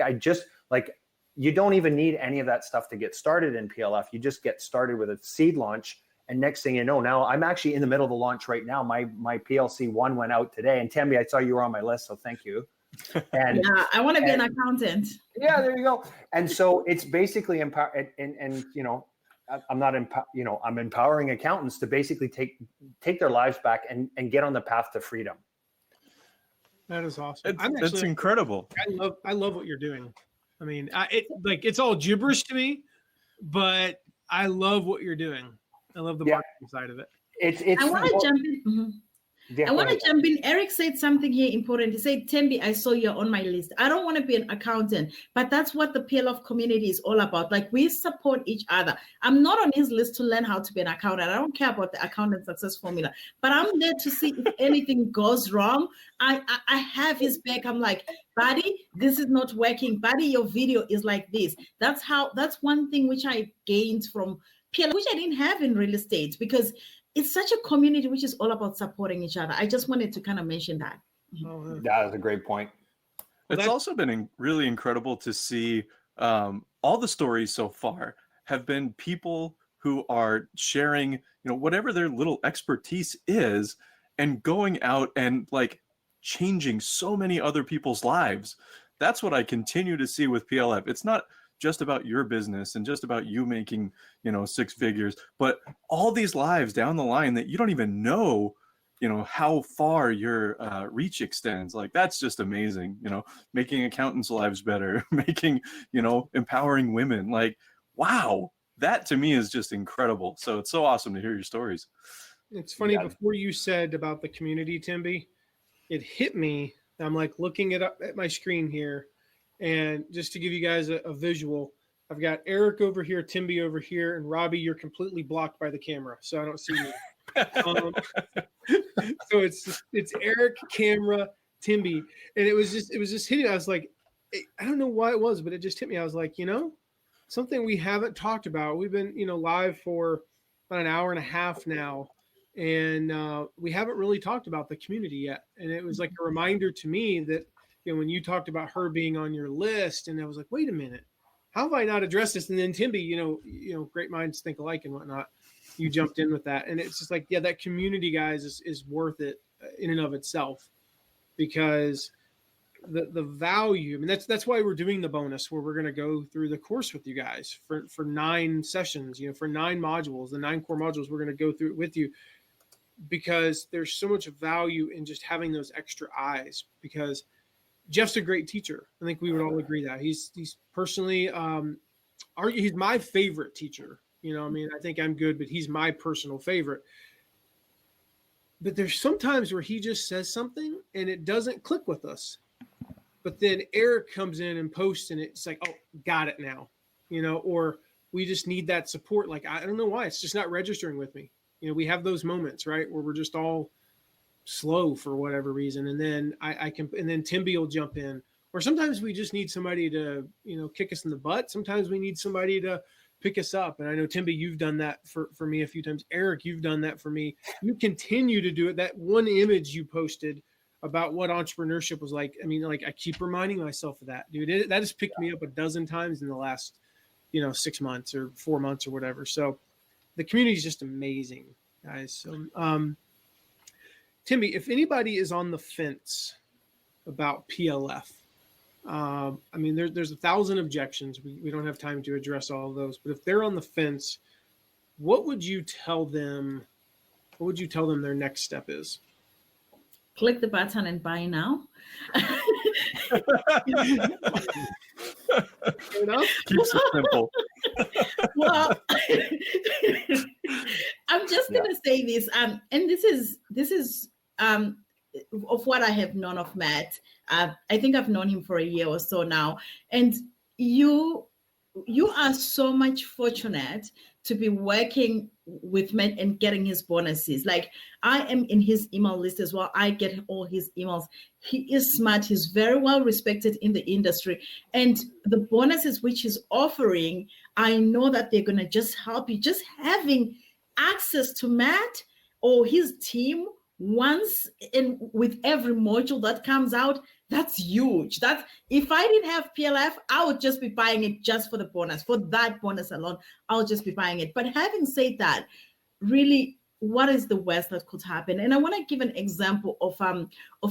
you don't even need any of that stuff to get started in PLF. You just get started with a seed launch. And next thing you know, now I'm actually in the middle of the launch right now. My PLC 1 went out today. And Tammy, I saw you were on my list, so thank you. And yeah, I want to be an accountant. Yeah, there you go. And so it's basically I'm empowering accountants to basically take their lives back and get on the path to freedom. That is awesome. It's incredible. I love what you're doing. I mean, it's all gibberish to me, but I love what you're doing. I love the marketing side of it. I want to jump in. Mm-hmm. Yeah, I want to jump in. Eric said something here important. He said, Tembi, I saw you're on my list. I don't want to be an accountant, but that's what the PLF community is all about. Like, we support each other. I'm not on his list to learn how to be an accountant. I don't care about the accountant success formula, but I'm there to see if anything goes wrong. I have his back. I'm like, buddy, this is not working. Buddy, your video is like this. That's one thing which I gained from PLF, which I didn't have in real estate, because it's such a community which is all about supporting each other. I just wanted to kind of mention that. That is a great point. It's also been really incredible to see all the stories so far have been people who are sharing, whatever their little expertise is, and going out and changing so many other people's lives. That's what I continue to see with PLF. It's not just about your business and just about you making, 6 figures, but all these lives down the line that you don't even know, how far your reach extends. That's just amazing, making accountants' lives better, making, empowering women. Wow, that to me is just incredible. So it's so awesome to hear your stories. It's funny, before you said about the community, Timby, it hit me. I'm looking it up at my screen here. And just to give you guys a visual, I've got Eric over here, Timby over here, and Robbie, you're completely blocked by the camera, so I don't see you. So it's Eric, camera, Timby, and it was just hitting. I was like, I don't know why it was, but it just hit me. I was like, something we haven't talked about. We've been, live for about an hour and a half now, and we haven't really talked about the community yet. And it was like a reminder to me that, when you talked about her being on your list, and I was like, wait a minute, how have I not addressed this? And then Timby, great minds think alike and whatnot. You jumped in with that, and it's just like, yeah, that community, guys, is worth it in and of itself, because the value. I mean, that's why we're doing the bonus, where we're going to go through the course with you guys for 9 sessions, for 9 modules, the 9 core modules. We're going to go through it with you, because there's so much value in just having those extra eyes. Because Jeff's a great teacher. I think we would all agree that he's personally, he's my favorite teacher. I think I'm good, but he's my personal favorite. But there's sometimes where he just says something and it doesn't click with us. But then Eric comes in and posts, and it's like, oh, got it now, or we just need that support. Like, I don't know why it's just not registering with me. We have those moments, right, where we're just all slow for whatever reason. And then and then Timby will jump in, or sometimes we just need somebody to, kick us in the butt. Sometimes we need somebody to pick us up. And I know, Timby, you've done that for me a few times. Eric, you've done that for me. You continue to do it. That one image you posted about what entrepreneurship was like. I mean, like, I keep reminding myself of that, dude. That has picked me up a dozen times in the last, 6 months or 4 months or whatever. So the community is just amazing, guys. So, Timmy, if anybody is on the fence about PLF, I mean, there's 1,000 objections. We don't have time to address all of those, but if they're on the fence, what would you tell them? What would you tell them their next step is? Click the button and buy now. Keeps it simple. Well, I'm just gonna say this, and this is of what I have known of Matt. I think I've known him for a year or so now, and you are so much fortunate to be working with Matt and getting his bonuses. Like, I am in his email list as well. I get all his emails. He is smart. He's very well respected in the industry. And the bonuses which he's offering, I know that they're going to just help you. Just having access to Matt or his team once in with every module that comes out, that's huge. That's, if I didn't have PLF, I would just be buying it just for the bonus, for that bonus alone. I'll just be buying it. But having said that, really, what is the worst that could happen? And I want to give an example of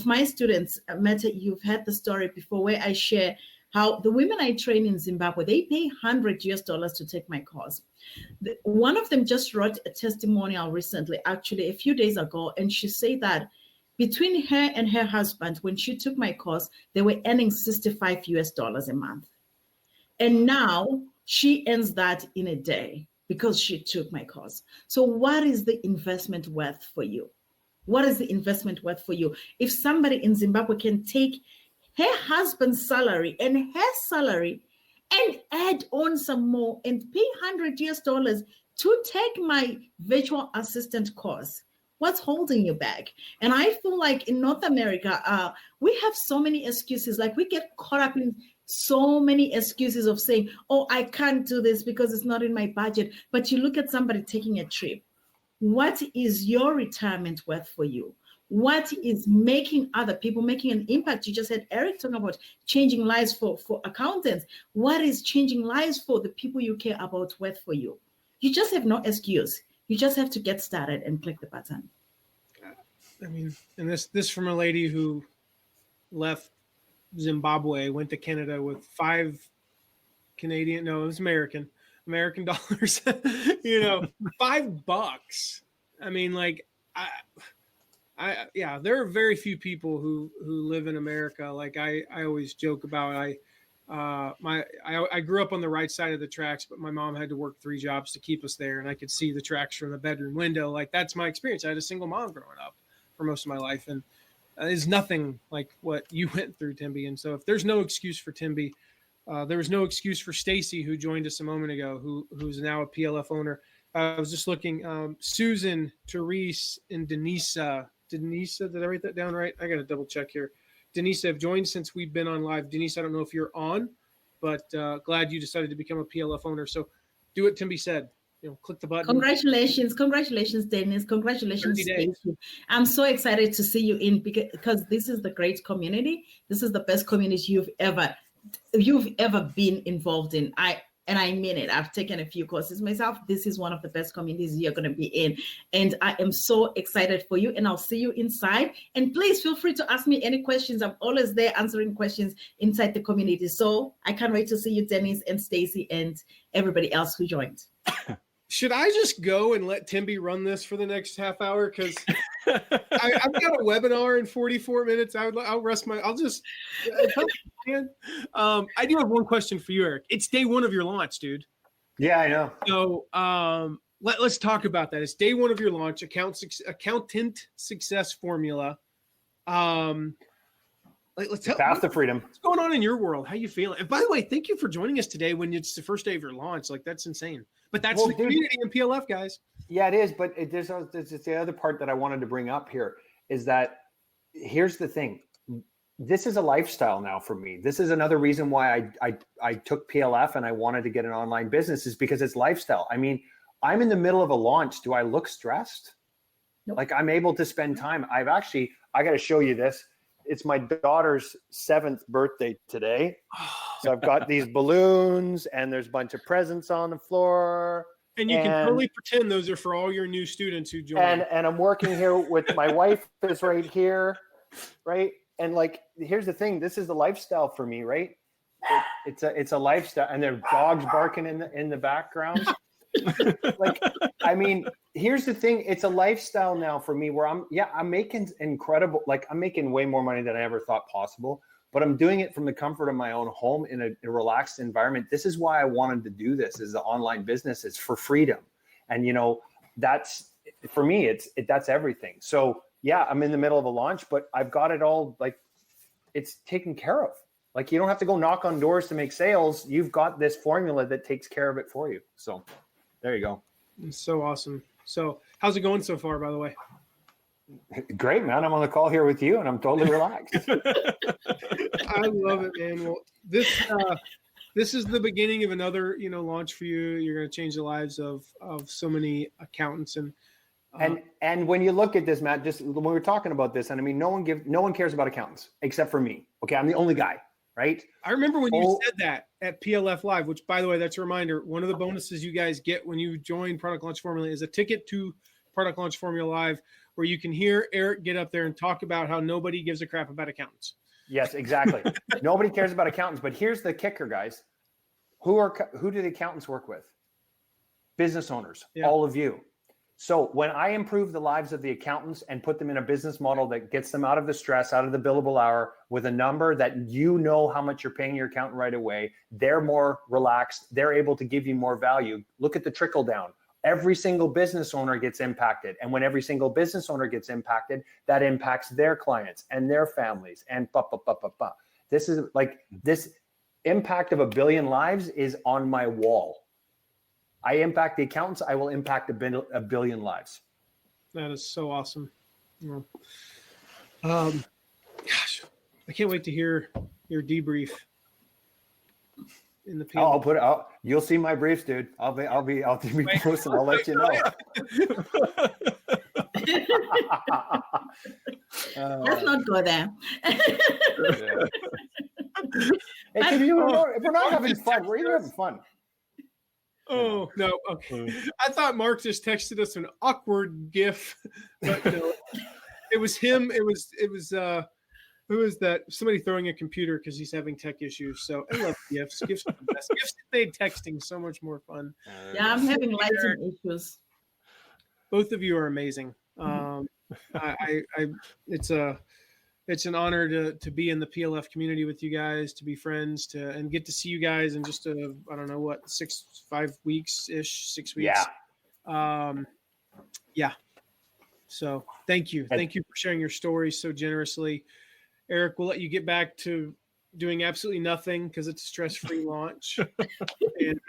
my students. Meta, you've heard the story before, where I share how the women I train in Zimbabwe, they pay $100 to take my course. One of them just wrote a testimonial recently, actually a few days ago, and she said that between her and her husband, when she took my course, they were earning $65 a month. And now she earns that in a day because she took my course. So what is the investment worth for you? What is the investment worth for you? If somebody in Zimbabwe can take her husband's salary and her salary and add on some more and pay $100 to take my virtual assistant course, what's holding you back? And I feel like in North America, we have so many excuses. Like, we get caught up in so many excuses of saying, oh, I can't do this because it's not in my budget. But you look at somebody taking a trip. What is your retirement worth for you? What is making other people, making an impact? You just had Eric talking about changing lives for accountants. What is changing lives for the people you care about worth for you? You just have no excuse. You just have to get started and click the button. I mean, and this from a lady who left Zimbabwe, went to Canada with $5 dollars, $5. I mean, like, yeah, there are very few people who live in America. Like, I always joke about, I grew up on the right side of the tracks, but my mom had to work 3 jobs to keep us there, and I could see the tracks from the bedroom window. Like, that's my experience. I had a single mom growing up for most of my life, and it's nothing like what you went through, Timby. And so if there's no excuse for Timby, there was no excuse for Stacy, who joined us a moment ago, who's now a PLF owner. I was just looking, Susan, Therese, and Denisa, did I write that down right? I got to double check here. Denise have joined since we've been on live. Denise, I don't know if you're on, but glad you decided to become a PLF owner. So do what Timby said. Click the button. Congratulations, Dennis. Congratulations, Stacey. I'm so excited to see you in because this is the great community. This is the best community you've ever been involved in. And I mean it. I've taken a few courses myself. This is one of the best communities you're going to be in. And I am so excited for you. And I'll see you inside. And please feel free to ask me any questions. I'm always there answering questions inside the community. So I can't wait to see you, Dennis and Stacey and everybody else who joined. Should I just go and let Timby run this for the next half hour? Because I've got a webinar in 44 minutes. I'll rest my. I'll just. I do have one question for you, Eric. It's day one of your launch, dude. Yeah, I know. So let's talk about that. It's day one of your launch. Accountant Success Formula. Let's tell Path to freedom. What's going on in your world? How you feeling? And by the way, thank you for joining us today when it's the first day of your launch. Like, that's insane. But that's the community in PLF, guys. Yeah, it is. But there's the other part that I wanted to bring up here is that here's the thing. This is a lifestyle now for me. This is another reason why I took PLF and I wanted to get an online business is because it's lifestyle. I mean, I'm in the middle of a launch. Do I look stressed? Nope. Like I'm able to spend time. I got to show you this. It's my daughter's 7th birthday today. So I've got these balloons and there's a bunch of presents on the floor. And you can totally pretend those are for all your new students who join. And I'm working here with my wife is right here, right? And like, here's the thing. This is the lifestyle for me, right? It's a lifestyle. And there are dogs barking in the background. Like, I mean, here's the thing. It's a lifestyle now for me where I'm making incredible, like I'm making way more money than I ever thought possible, but I'm doing it from the comfort of my own home in a relaxed environment. This is why I wanted to do this as an online business. It's for freedom. And, that's for me, that's everything. So yeah, I'm in the middle of a launch, but I've got it all, like it's taken care of. Like you don't have to go knock on doors to make sales. You've got this formula that takes care of it for you. So there you go. It's so awesome. So how's it going so far, by the way? Great, man. I'm on the call here with you and I'm totally relaxed. I love it, man. Well, this is the beginning of another, launch for you. You're going to change the lives of so many accountants and when you look at this, Matt, just when we were talking about this, and I mean, no one cares about accountants except for me. Okay. I'm the only guy, right? I remember when you said that at PLF Live, which by the way, that's a reminder. One of the bonuses you guys get when you join Product Launch Formula is a ticket to Product Launch Formula Live, where you can hear Eric get up there and talk about how nobody gives a crap about accountants. Yes, exactly. Nobody cares about accountants, but here's the kicker, guys. Who do the accountants work with? Business owners, all of you. So when I improve the lives of the accountants and put them in a business model that gets them out of the stress, out of the billable hour with a number that how much you're paying your accountant right away, they're more relaxed. They're able to give you more value. Look at the trickle down. Every single business owner gets impacted. And when every single business owner gets impacted, that impacts their clients and their families and This is like this impact of 1 billion lives is on my wall. I impact the accountants. I will impact a billion lives. That is so awesome. Yeah. Gosh, I can't wait to hear your debrief in the PLF. I'll put it out. You'll see my briefs, dude. I'll be posting. I'll let you know. Let's not go there. If we're not having fun, we're either having fun. Oh no! Okay, I thought Mark just texted us an awkward GIF, but no, it was him. It was who is that? Somebody throwing a computer because he's having tech issues. So I love GIFs. GIFs are the best. GIFs made texting so much more fun. Yeah, I'm having lighting issues. Both of you are amazing. It's an honor to be in the PLF community with you guys, to be friends, and get to see you guys in just I don't know what, 5 weeks ish, 6 weeks. Yeah. So thank you for sharing your story so generously. Eric, we'll let you get back to doing absolutely nothing because it's a stress-free launch. And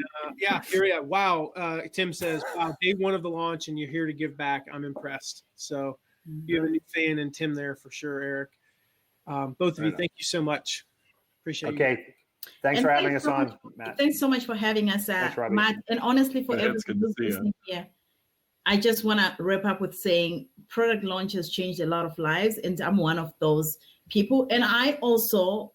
here we are. Wow. Tim says, wow, day one of the launch and you're here to give back. I'm impressed. So you have a new fan in Tim there for sure, Eric. Both of you, thank you so much. Appreciate it. Okay. Thanks And for having thanks us so on, much- Matt. Thanks so much for having us, Thanks, Robbie. Matt. And honestly, for Yeah, it's everyone good to who's see you. listening here, I just want to wrap up with saying product launch has changed a lot of lives, and I'm one of those people. And I also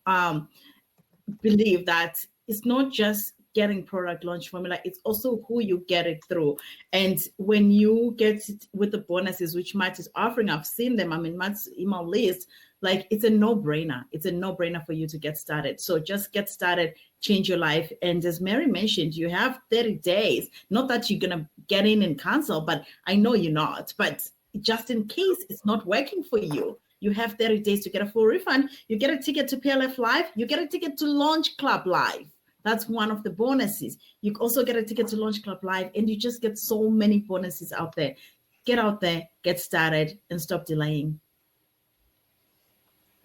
believe that it's not just getting product launch formula, it's also who you get it through. And when you get it with the bonuses, which Matt is offering, I've seen them, I'm in Matt's email list, like it's a no-brainer. It's a no-brainer for you to get started. So just get started, change your life. And as Mary mentioned, you have 30 days. Not that you're going to get in and cancel, but I know you're not. But just in case it's not working for you, you have 30 days to get a full refund. You get a ticket to PLF Live. You get a ticket to Launch Club Live. That's one of the bonuses. You also get a ticket to Launch Club Live, and you just get so many bonuses out there. Get out there, get started, and stop delaying.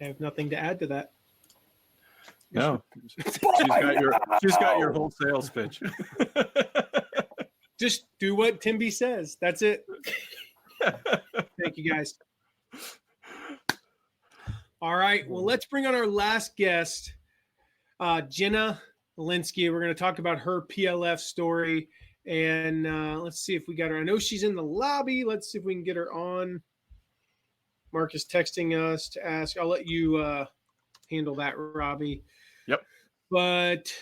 I have nothing to add to that. No, she's got your whole sales pitch. Just do what Timby says. That's it. Thank you, guys. All right. Well, let's bring on our last guest, Jenna Linsky. We're going to talk about her PLF story. And let's see if we got her. I know she's in the lobby. Let's see if we can get her on. Mark is texting us to ask. I'll let you handle that, Robbie. Yep. But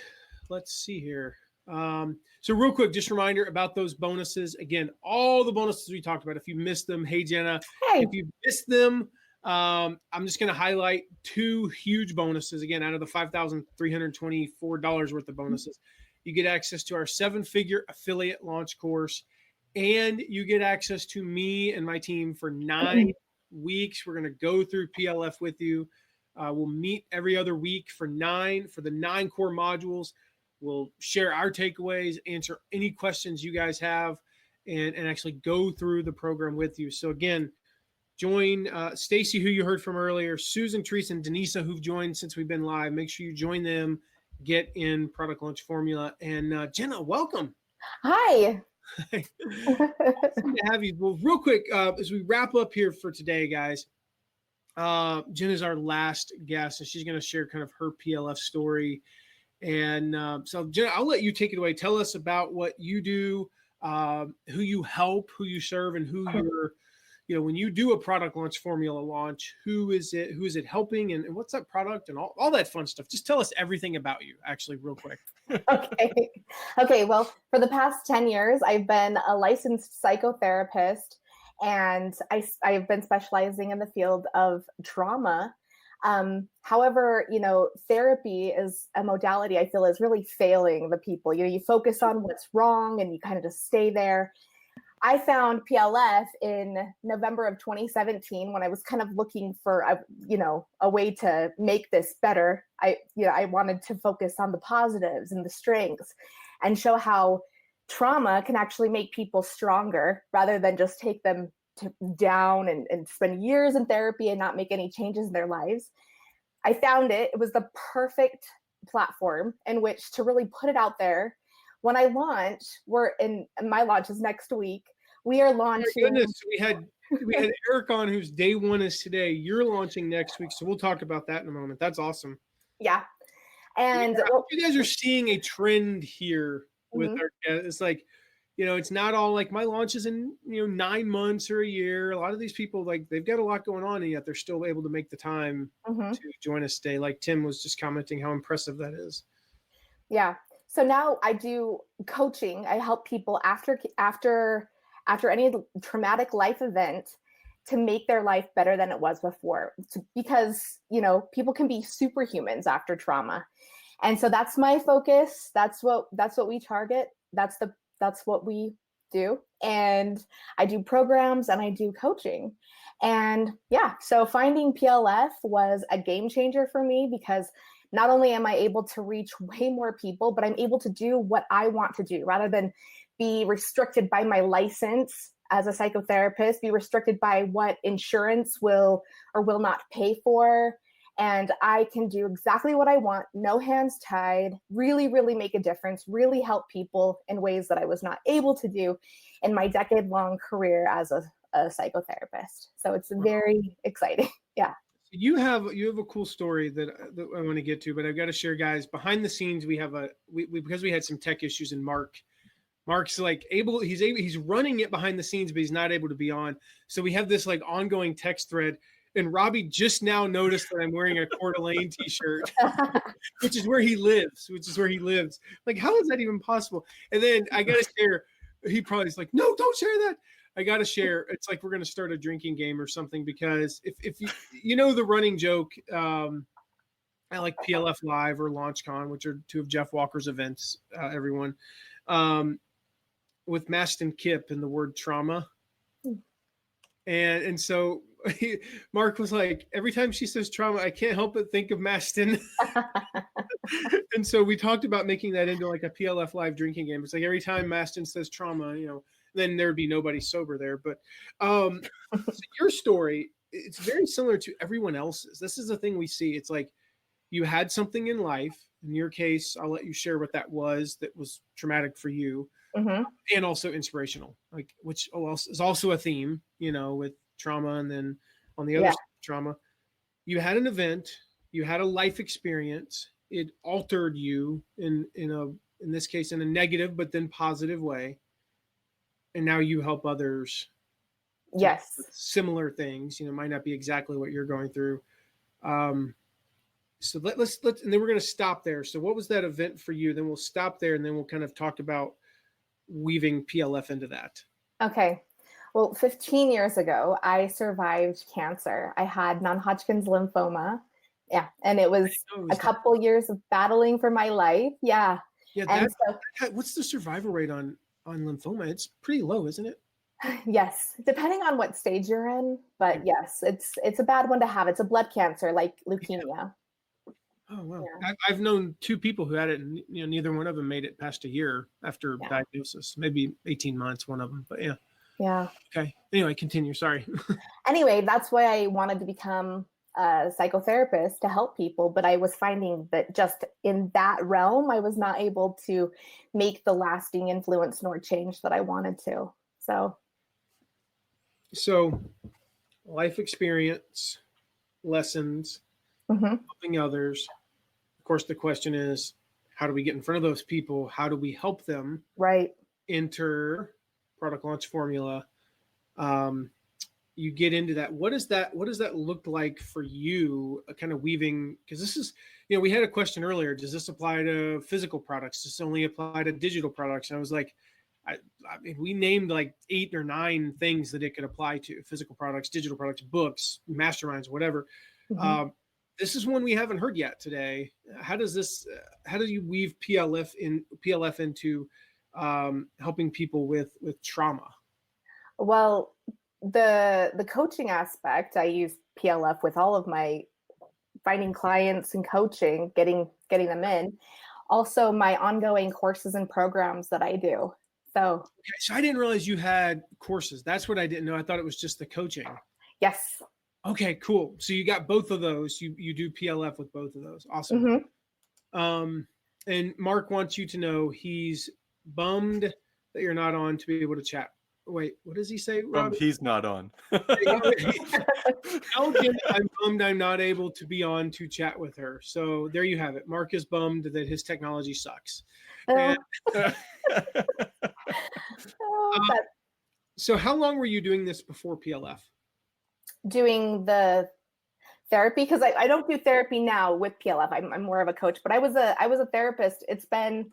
let's see here. So real quick, just a reminder about those bonuses. Again, all the bonuses we talked about. If you missed them, hey, Jenna. Hey. If you missed them, I'm just going to highlight 2 huge bonuses. Again, out of the $5,324 worth of bonuses, you get access to our 7-figure affiliate launch course, and you get access to me and my team for 9 weeks. We're going to go through PLF with you. We'll meet every other week for the 9 core modules. We'll share our takeaways, answer any questions you guys have, and actually go through the program with you. So again, join Stacy, who you heard from earlier, Susan, Teresa, and Denisa, who've joined since we've been live. Make sure you join them, get in Product Launch Formula. And Jenna, welcome. Hi. Good to have you. Well, real quick, as we wrap up here for today, guys, Jenna's our last guest, and she's going to share kind of her PLF story. And so, Jenna, I'll let you take it away. Tell us about what you do, who you help, who you serve, and who you're, when you do a product launch formula launch, who is it helping, and what's that product, and all that fun stuff. Just tell us everything about you, actually, real quick. Okay. Well, for the past 10 years, I've been a licensed psychotherapist, and I've been specializing in the field of trauma. However, therapy is a modality I feel is really failing the people. You focus on what's wrong and you kind of just stay there. I found PLF in November of 2017 when I was kind of looking for a way to make this better. I wanted to focus on the positives and the strengths and show how trauma can actually make people stronger rather than just take them down and spend years in therapy and not make any changes in their lives. I found it was the perfect platform in which to really put it out there. When I launch, my launch is next week. We are launching. Oh my goodness, we had Eric on, whose day 1 is today. You're launching next week, so we'll talk about that in a moment. That's awesome. Yeah, and you guys are seeing a trend here with our. It's like, it's not all like my launch is in 9 months or a year. A lot of these people, like, they've got a lot going on, and yet they're still able to make the time to join us today. Like Tim was just commenting how impressive that is. Yeah. So now I do coaching. I help people after any traumatic life event to make their life better than it was before. Because, people can be superhumans after trauma. And so that's my focus. That's what we target. That's what we do. And I do programs and I do coaching. And yeah, so finding PLF was a game changer for me because not only am I able to reach way more people, but I'm able to do what I want to do rather than be restricted by my license as a psychotherapist, be restricted by what insurance will or will not pay for. And I can do exactly what I want, no hands tied, really, really make a difference, really help people in ways that I was not able to do in my decade-long career as a psychotherapist. So it's very exciting. Yeah. You have a cool story that I want to get to, but I've got to share, guys. Behind the scenes, we have because we had some tech issues, and Mark's like he's running it behind the scenes, but he's not able to be on. So we have this like ongoing text thread. And Robbie just now noticed that I'm wearing a Coeur d'Alene t-shirt, which is where he lives. Like, how is that even possible? And then I got to share. He probably is like, no, don't share that. I got to share. It's like we're going to start a drinking game or something, because if you know the running joke, I like PLF Live or LaunchCon, which are two of Jeff Walker's events, everyone, with Maston Kip and the word trauma. And so Mark was like, every time she says trauma, I can't help but think of Maston. And so we talked about making that into like a PLF Live drinking game. It's like every time Maston says trauma, then there'd be nobody sober there. But so your story, it's very similar to everyone else's. This is the thing we see. It's like you had something in life. In your case, I'll let you share what that was traumatic for you, and also inspirational, like which is also a theme, with trauma. And then on the other side of trauma, you had an event, you had a life experience. It altered you in this case in a negative but then positive way. And now you help others. Yes. With similar things, might not be exactly what you're going through. So let's and then we're going to stop there. So what was that event for you? Then we'll stop there, and then we'll kind of talk about weaving PLF into that. Okay. Well, 15 years ago, I survived cancer. I had non-Hodgkin's lymphoma. Yeah. And it was a couple years of battling for my life. Yeah. Yeah. What's the survival rate on lymphoma? It's pretty low, isn't it? Yes. Depending on what stage you're in. But yes, it's a bad one to have. It's a blood cancer, like leukemia. Oh, wow. Yeah. I've known two people who had it, and neither one of them made it past a year after diagnosis, maybe 18 months, one of them, but yeah. Yeah. Okay. Anyway, continue. Sorry. Anyway, that's why I wanted to become a psychotherapist to help people. But I was finding that just in that realm, I was not able to make the lasting influence nor change that I wanted to. So life experience, lessons, helping others. Of course, the question is, how do we get in front of those people? How do we help them enter product launch formula? You get into that. What does that look like for you? Kind of weaving, because this is, we had a question earlier. Does this apply to physical products? Does this only apply to digital products? And I was like, I mean, we named like 8 or 9 things that it could apply to: physical products, digital products, books, masterminds, whatever. This is one we haven't heard yet today. How do you weave PLF into helping people with trauma? Well, the coaching aspect, I use PLF with all of my finding clients and coaching, getting them in. Also, my ongoing courses and programs that I do. So I didn't realize you had courses. That's what I didn't know. I thought it was just the coaching. Yes. Okay, cool. So you got both of those. You do PLF with both of those. Awesome. And Mark wants you to know he's bummed that you're not on to be able to chat. Wait, what does he say, Rob? He's not on. Tell him I'm bummed I'm not able to be on to chat with her. So there you have it. Mark is bummed that his technology sucks. So how long were you doing this before PLF? Doing the therapy, because I don't do therapy now with PLF. I'm more of a coach, but I was a therapist. It's been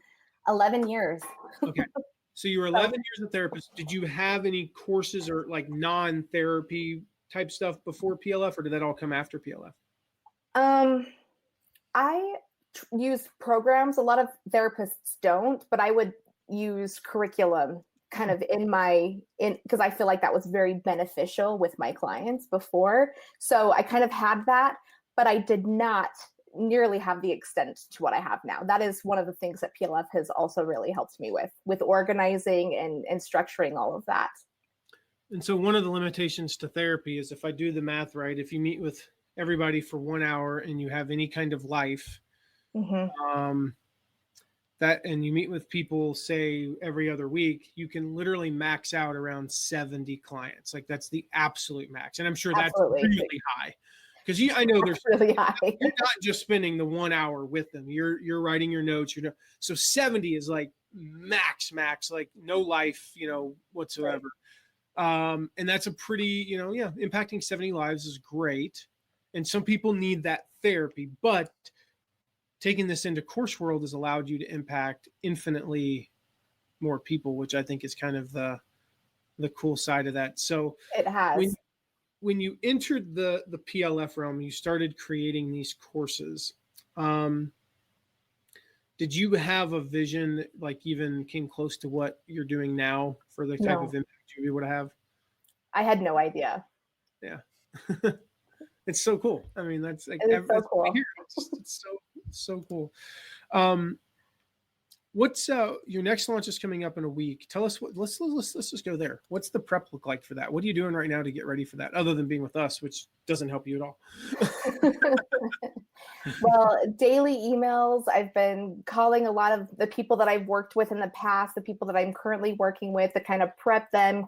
11 years. Okay. So you were 11 years a therapist. Did you have any courses or like non-therapy type stuff before PLF, or did that all come after PLF? I use programs. A lot of therapists don't, but I would use curriculum kind of because I feel like that was very beneficial with my clients before. So I kind of had that, but I did not nearly have the extent to what I have now. That is one of the things that PLF has also really helped me with organizing and structuring all of that. And so one of the limitations to therapy is, if I do the math right, if you meet with everybody for 1 hour and you have any kind of life, and you meet with people, say, every other week, you can literally max out around 70 clients. Like, that's the absolute max. And I'm sure that's really high, because I know there's really high. You're not just spending the 1 hour with them. You're writing your notes. So 70 is like max, like no life, whatsoever. Right. And that's a pretty, impacting 70 lives is great. And some people need that therapy, but taking this into course world has allowed you to impact infinitely more people, which I think is kind of the cool side of that. So it has. When you entered the PLF realm, you started creating these courses. Did you have a vision that like even came close to what you're doing now for the type of impact you would have? I had no idea. Yeah. It's so cool. I mean, that's like so cool. It's so cool. What's your next launch is coming up in a week? Tell us let's just go there. What's the prep look like for that? What are you doing right now to get ready for that, other than being with us, which doesn't help you at all? Well, daily emails. I've been calling a lot of the people that I've worked with in the past, the people that I'm currently working with, to kind of prep them.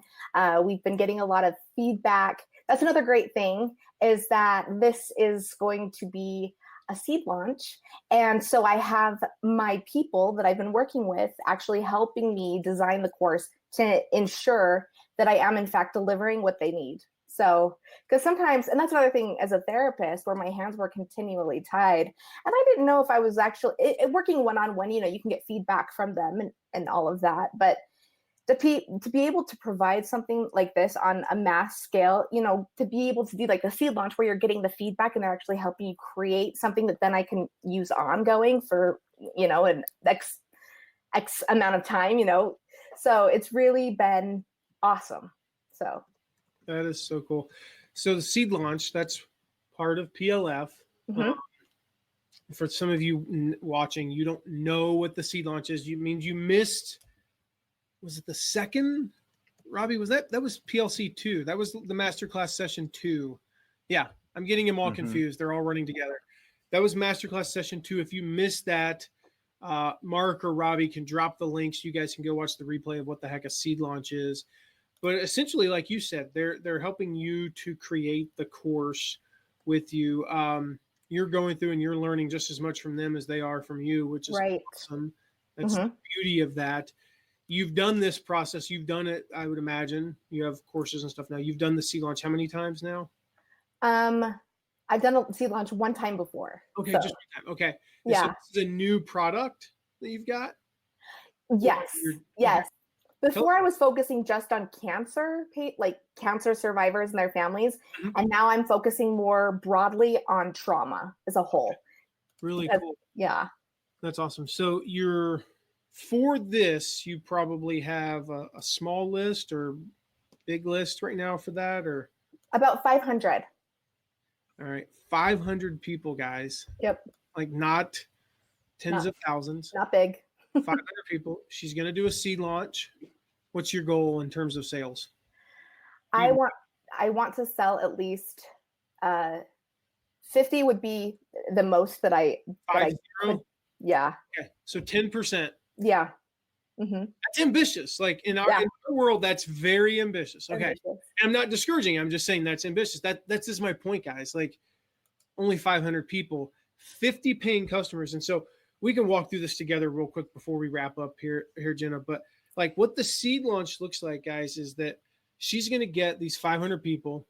We've been getting a lot of feedback. That's another great thing, is that this is going to be a seed launch. And so I have my people that I've been working with actually helping me design the course to ensure that I am in fact delivering what they need. So, because sometimes, and that's another thing as a therapist where my hands were continually tied, and I didn't know if I was actually working one-on-one, you can get feedback from them and all of that. But to be able to provide something like this on a mass scale, to be able to do like the seed launch where you're getting the feedback and they're actually helping you create something that then I can use ongoing for, an X amount of time, so it's really been awesome. So that is so cool. So the seed launch, that's part of PLF. Mm-hmm. For some of you watching, you don't know what the seed launch is. You missed, was it the second, Robbie? Was that was PLC 2? That was the masterclass session 2. Yeah, I'm getting them all confused. They're all running together. That was masterclass session 2. If you missed that, Mark or Robbie can drop the links. You guys can go watch the replay of what the heck a seed launch is. But essentially, like you said, they're helping you to create the course with you. You're going through and you're learning just as much from them as they are from you, which is right. Awesome. That's the beauty of that. You've done this process. You've done it, I would imagine. You have courses and stuff now. You've done the seed launch how many times now? I've done a seed launch one time before. Okay, so. just one time. Okay. Yeah. So this is a new product that you've got? Yes. Yes. Before I was focusing just on cancer, like cancer survivors and their families. And now I'm focusing more broadly on trauma as a whole. Really cool. Yeah. That's awesome. So for this, you probably have a small list or big list right now for that, or? About 500. All right. 500 people, guys. Yep. Like not tens of thousands. Not big. 500 people. She's going to do a seed launch. What's your goal in terms of sales? I want to sell at least 50 would be the most that I could, yeah. Okay. So 10%. Yeah. Mm-hmm. That's ambitious. Like in our world, that's very ambitious. Okay. Ambitious. I'm not discouraging. I'm just saying that's ambitious. That's just my point, guys. Like only 500 people, 50 paying customers. And so we can walk through this together real quick before we wrap up here, Jenna. But like what the seed launch looks like, guys, is that she's going to get these 500 people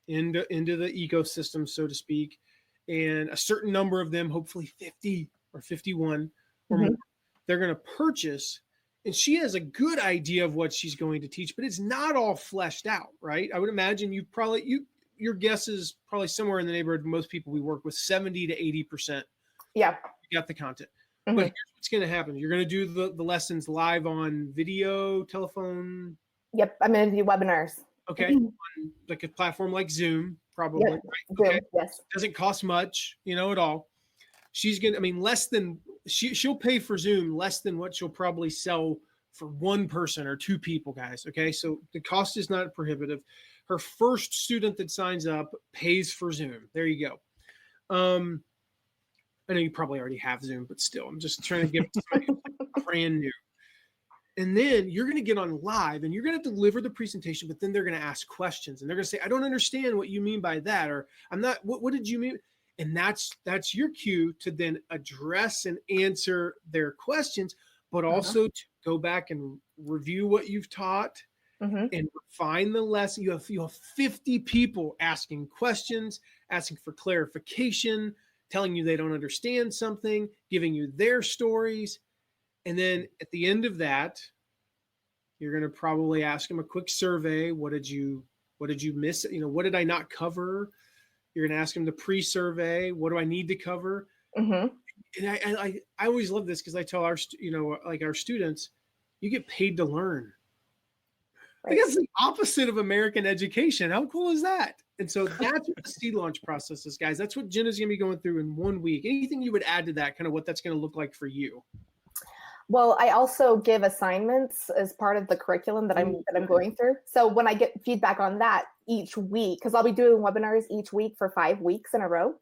into the ecosystem, so to speak, and a certain number of them, hopefully 50 or 51 or more, they're going to purchase. And she has a good idea of what she's going to teach, but it's not all fleshed out, right? I would imagine your guess is probably somewhere in the neighborhood of most people we work with, 70 to 80%. Yeah. You got the content. But here's what's going to happen. You're going to do the lessons live on video, telephone. Yep. I'm going to do webinars. Okay. On like a platform like Zoom, probably. Yep. Right? Okay. Zoom, yes. Doesn't cost much, at all. She's going to, less than, she'll pay for Zoom less than what she'll probably sell for one person or two people, guys. Okay. So the cost is not prohibitive. Her first student that signs up pays for Zoom. There you go. I know you probably already have Zoom, but still, I'm just trying to give somebody brand new. And then you're going to get on live and you're going to deliver the presentation, but then they're going to ask questions and they're going to say, I don't understand what you mean by that. Or I'm not, what did you mean? And that's your cue to then address and answer their questions, but also to go back and review what you've taught and refine the lesson. You have 50 people asking questions, asking for clarification, telling you they don't understand something, giving you their stories. And then at the end of that, you're going to probably ask them a quick survey. What did you miss? What did I not cover? You're going to ask them the pre-survey. What do I need to cover? And I always love this because I tell our students, you get paid to learn. I think that's the opposite of American education. How cool is that? And so that's what the seed launch process is, guys. That's what Jenna's going to be going through in 1 week. Anything you would add to that, kind of what that's going to look like for you? Well, I also give assignments as part of the curriculum that I'm going through. So when I get feedback on that each week, because I'll be doing webinars each week for 5 weeks in a row.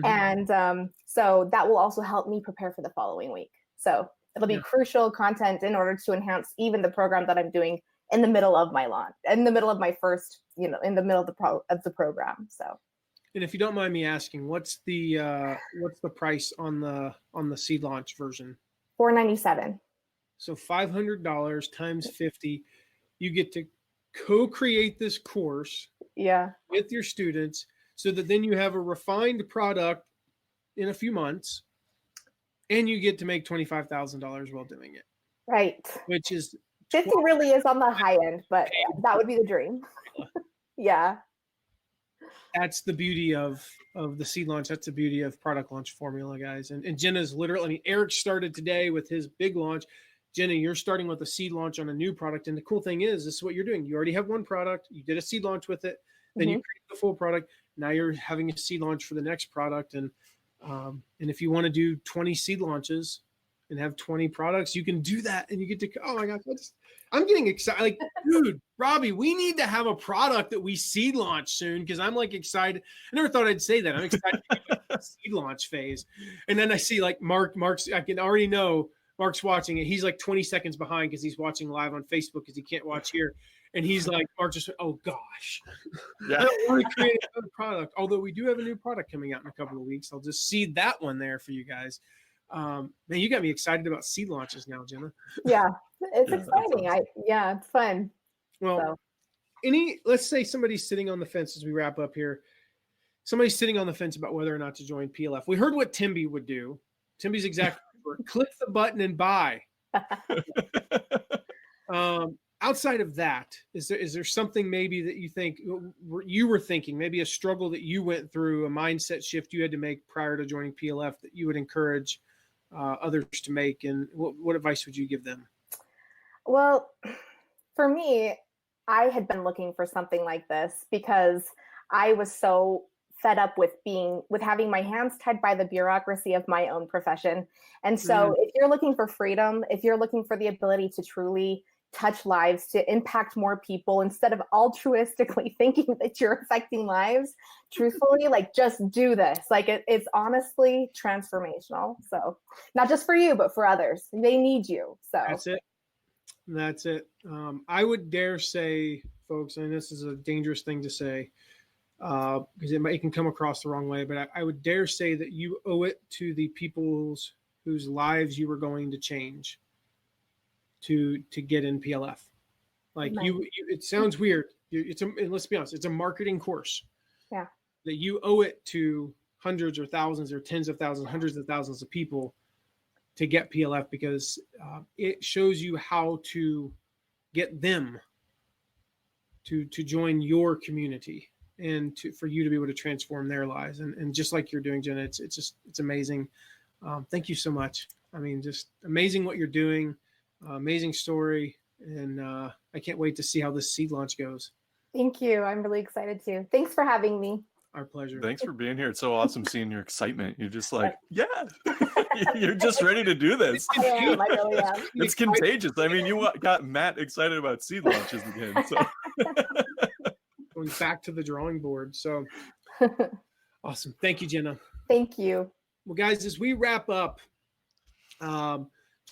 And so that will also help me prepare for the following week. So it'll be crucial content in order to enhance even the program that I'm doing in the middle of my launch, in the middle of my first, in the middle of the program. So. And if you don't mind me asking, what's the price on the seed launch version? $497. So $500 times 50, you get to co-create this course with your students so that then you have a refined product in a few months and you get to make $25,000 while doing it. Right. Which is 50 really is on the high end, but that would be the dream. Yeah. That's the beauty of the seed launch. That's the beauty of product launch formula, guys. And Jenna's literally, Eric started today with his big launch. Jenna, you're starting with a seed launch on a new product. And the cool thing is, this is what you're doing. You already have one product. You did a seed launch with it. Then you created the full product. Now you're having a seed launch for the next product. And if you want to do 20 seed launches and have 20 products, you can do that. And you get to, oh my gosh, I'm getting excited. Like, dude, Robbie, we need to have a product that we seed launch soon because I'm like excited. I never thought I'd say that. I'm excited to get the seed launch phase. And then I see like Mark's, I can already know Mark's watching it. He's like 20 seconds behind because he's watching live on Facebook because he can't watch here. And he's like, Mark just, oh gosh, I don't want to create another product. Although we do have a new product coming out in a couple of weeks. I'll just seed that one there for you guys. Man, you got me excited about seed launches now, Jenna. Yeah, it's exciting. Awesome. It's fun. Well, let's say somebody's sitting on the fence as we wrap up here. Somebody's sitting on the fence about whether or not to join PLF. We heard what Timby would do. Timby's exactly click the button and buy. Outside of that, is there something maybe that you think you were thinking, maybe a struggle that you went through, a mindset shift you had to make prior to joining PLF that you would encourage others to make? And what advice would you give them? Well, for me, I had been looking for something like this because I was so fed up with having my hands tied by the bureaucracy of my own profession. And so if you're looking for freedom, if you're looking for the ability to truly touch lives, to impact more people, instead of altruistically thinking that you're affecting lives, truthfully, like just do this. Like it's honestly transformational. So not just for you, but for others. They need you. So that's it. I would dare say, folks, and this is a dangerous thing to say, because it can come across the wrong way, but I would dare say that you owe it to the people's whose lives you were going to change to get in PLF. Like it sounds weird. And let's be honest, it's a marketing course. Yeah. That you owe it to hundreds or thousands or tens of thousands, hundreds of thousands of people to get PLF because it shows you how to get them to join your community and for you to be able to transform their lives. And just like you're doing, Jenna, it's amazing. Thank you so much. I mean, just amazing what you're doing. Amazing story. And I can't wait to see how this seed launch goes. Thank you. I'm really excited too. Thanks for having me. Our pleasure. Thanks for being here. It's so awesome seeing your excitement. You're just like, yeah, you're just ready to do this. I really am. It's contagious. I mean, you got Matt excited about seed launches again. So. Going back to the drawing board. So awesome. Thank you, Jenna. Thank you. Well, guys, as we wrap up,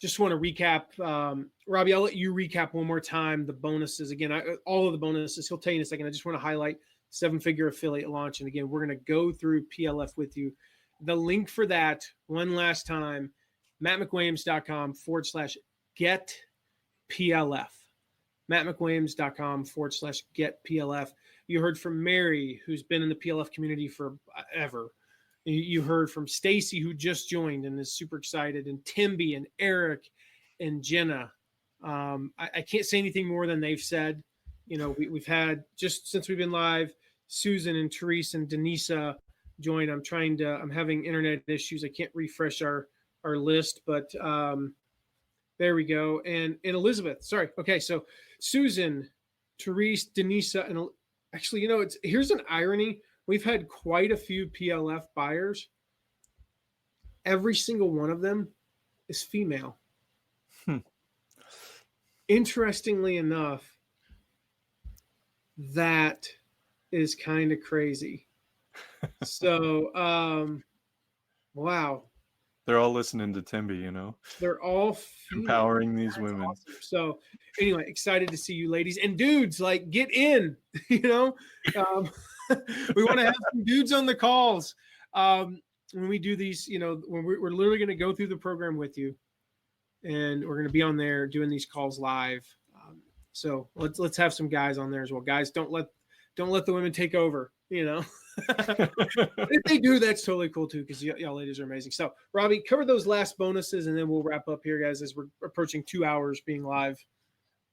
just want to recap. Robbie, I'll let you recap one more time the bonuses. Again, all of the bonuses. He'll tell you in a second. I just want to highlight 7-figure affiliate launch. And again, we're going to go through PLF with you. The link for that one last time, mattmcwilliams.com/get PLF. mattmcwilliams.com/get PLF. You heard from Mary, who's been in the PLF community forever. You heard from Stacy, who just joined and is super excited, and Timby and Eric and Jenna. I can't say anything more than they've said. You know, we've had, just since we've been live, Susan and Therese and Denisa join. I'm having internet issues. I can't refresh our list, but there we go. And Elizabeth, sorry. Okay, so Susan, Therese, Denisa, and actually, you know, here's an irony. We've had quite a few PLF buyers. Every single one of them is female. Interestingly enough, that is kind of crazy. So, wow. They're all listening to Timby, you know. They're all female. Empowering these That's women. awesome. So anyway, excited to see you ladies and dudes, like, get in, you know. We want to have some dudes on the calls when we do these, you know, when we're literally going to go through the program with you, and we're going to be on there doing these calls live. So let's have some guys on there as well. Guys, don't let the women take over, you know. If they do, that's totally cool too, because y'all ladies are amazing. So Robbie, cover those last bonuses, and then we'll wrap up here, guys, as we're approaching 2 hours being live.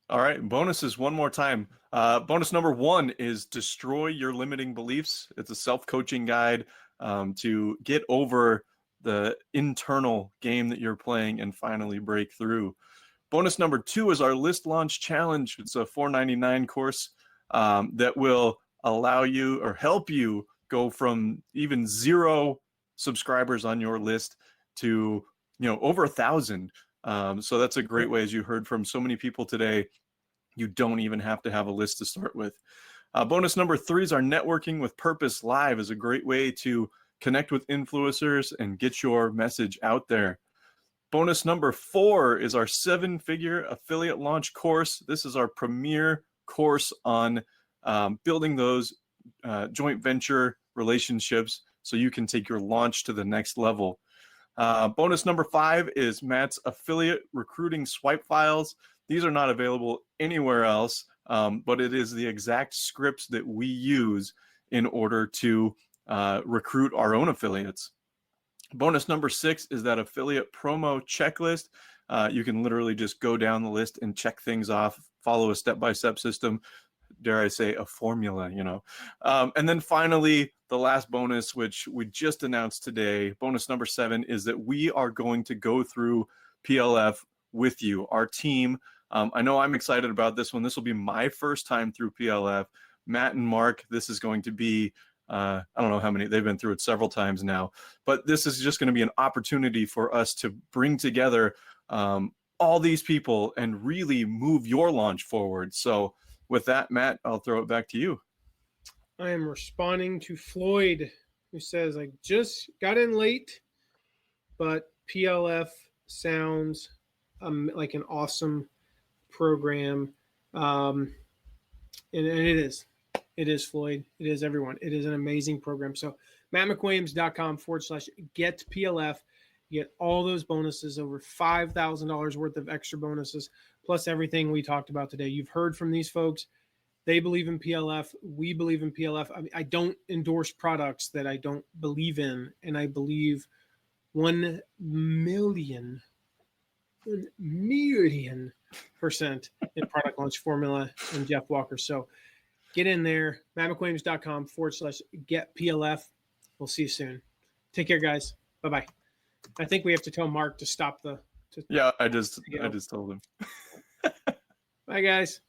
All right, bonuses one more time. Bonus number 1 is Destroy Your Limiting Beliefs. It's a self-coaching guide to get over the internal game that you're playing and finally break through. Bonus number 2 is our List Launch Challenge. It's a $4.99 course that will allow you or help you go from even 0 subscribers on your list to, you know, over 1,000. So that's a great way, as you heard from so many people today. You don't even have to have a list to start with. Bonus number 3 is our Networking with Purpose Live. Is a great way to connect with influencers and get your message out there. Bonus number 4 is our 7-figure affiliate launch course. This is our premier course on building those joint venture relationships so you can take your launch to the next level. Bonus number 5 is Matt's affiliate recruiting swipe files. These are not available anywhere else, but it is the exact scripts that we use in order to recruit our own affiliates. Bonus number 6 is that affiliate promo checklist. You can literally just go down the list and check things off, follow a step-by-step system, dare I say a formula, you know. And then finally, the last bonus, which we just announced today, bonus number 7, is that we are going to go through PLF with you, our team. I know I'm excited about this one. This will be my first time through PLF. Matt and Mark, this is going to be, I don't know how many, they've been through it several times now, but this is just going to be an opportunity for us to bring together all these people and really move your launch forward. So with that, Matt, I'll throw it back to you. I am responding to Floyd, who says, I just got in late, but PLF sounds like an awesome program. And it is. It is, Floyd. It is, everyone. It is an amazing program. So mattmcwilliams.com/get PLF. You get all those bonuses, over $5,000 worth of extra bonuses, plus everything we talked about today. You've heard from these folks. They believe in PLF. We believe in PLF. I mean, I don't endorse products that I don't believe in, and I believe 1 million % in product launch formula and Jeff Walker. So get in there, mattmcwilliams.com/get PLF. We'll see you soon. Take care, guys. Bye-bye. I think we have to tell Mark to stop the. Yeah, I just told him. Bye, guys.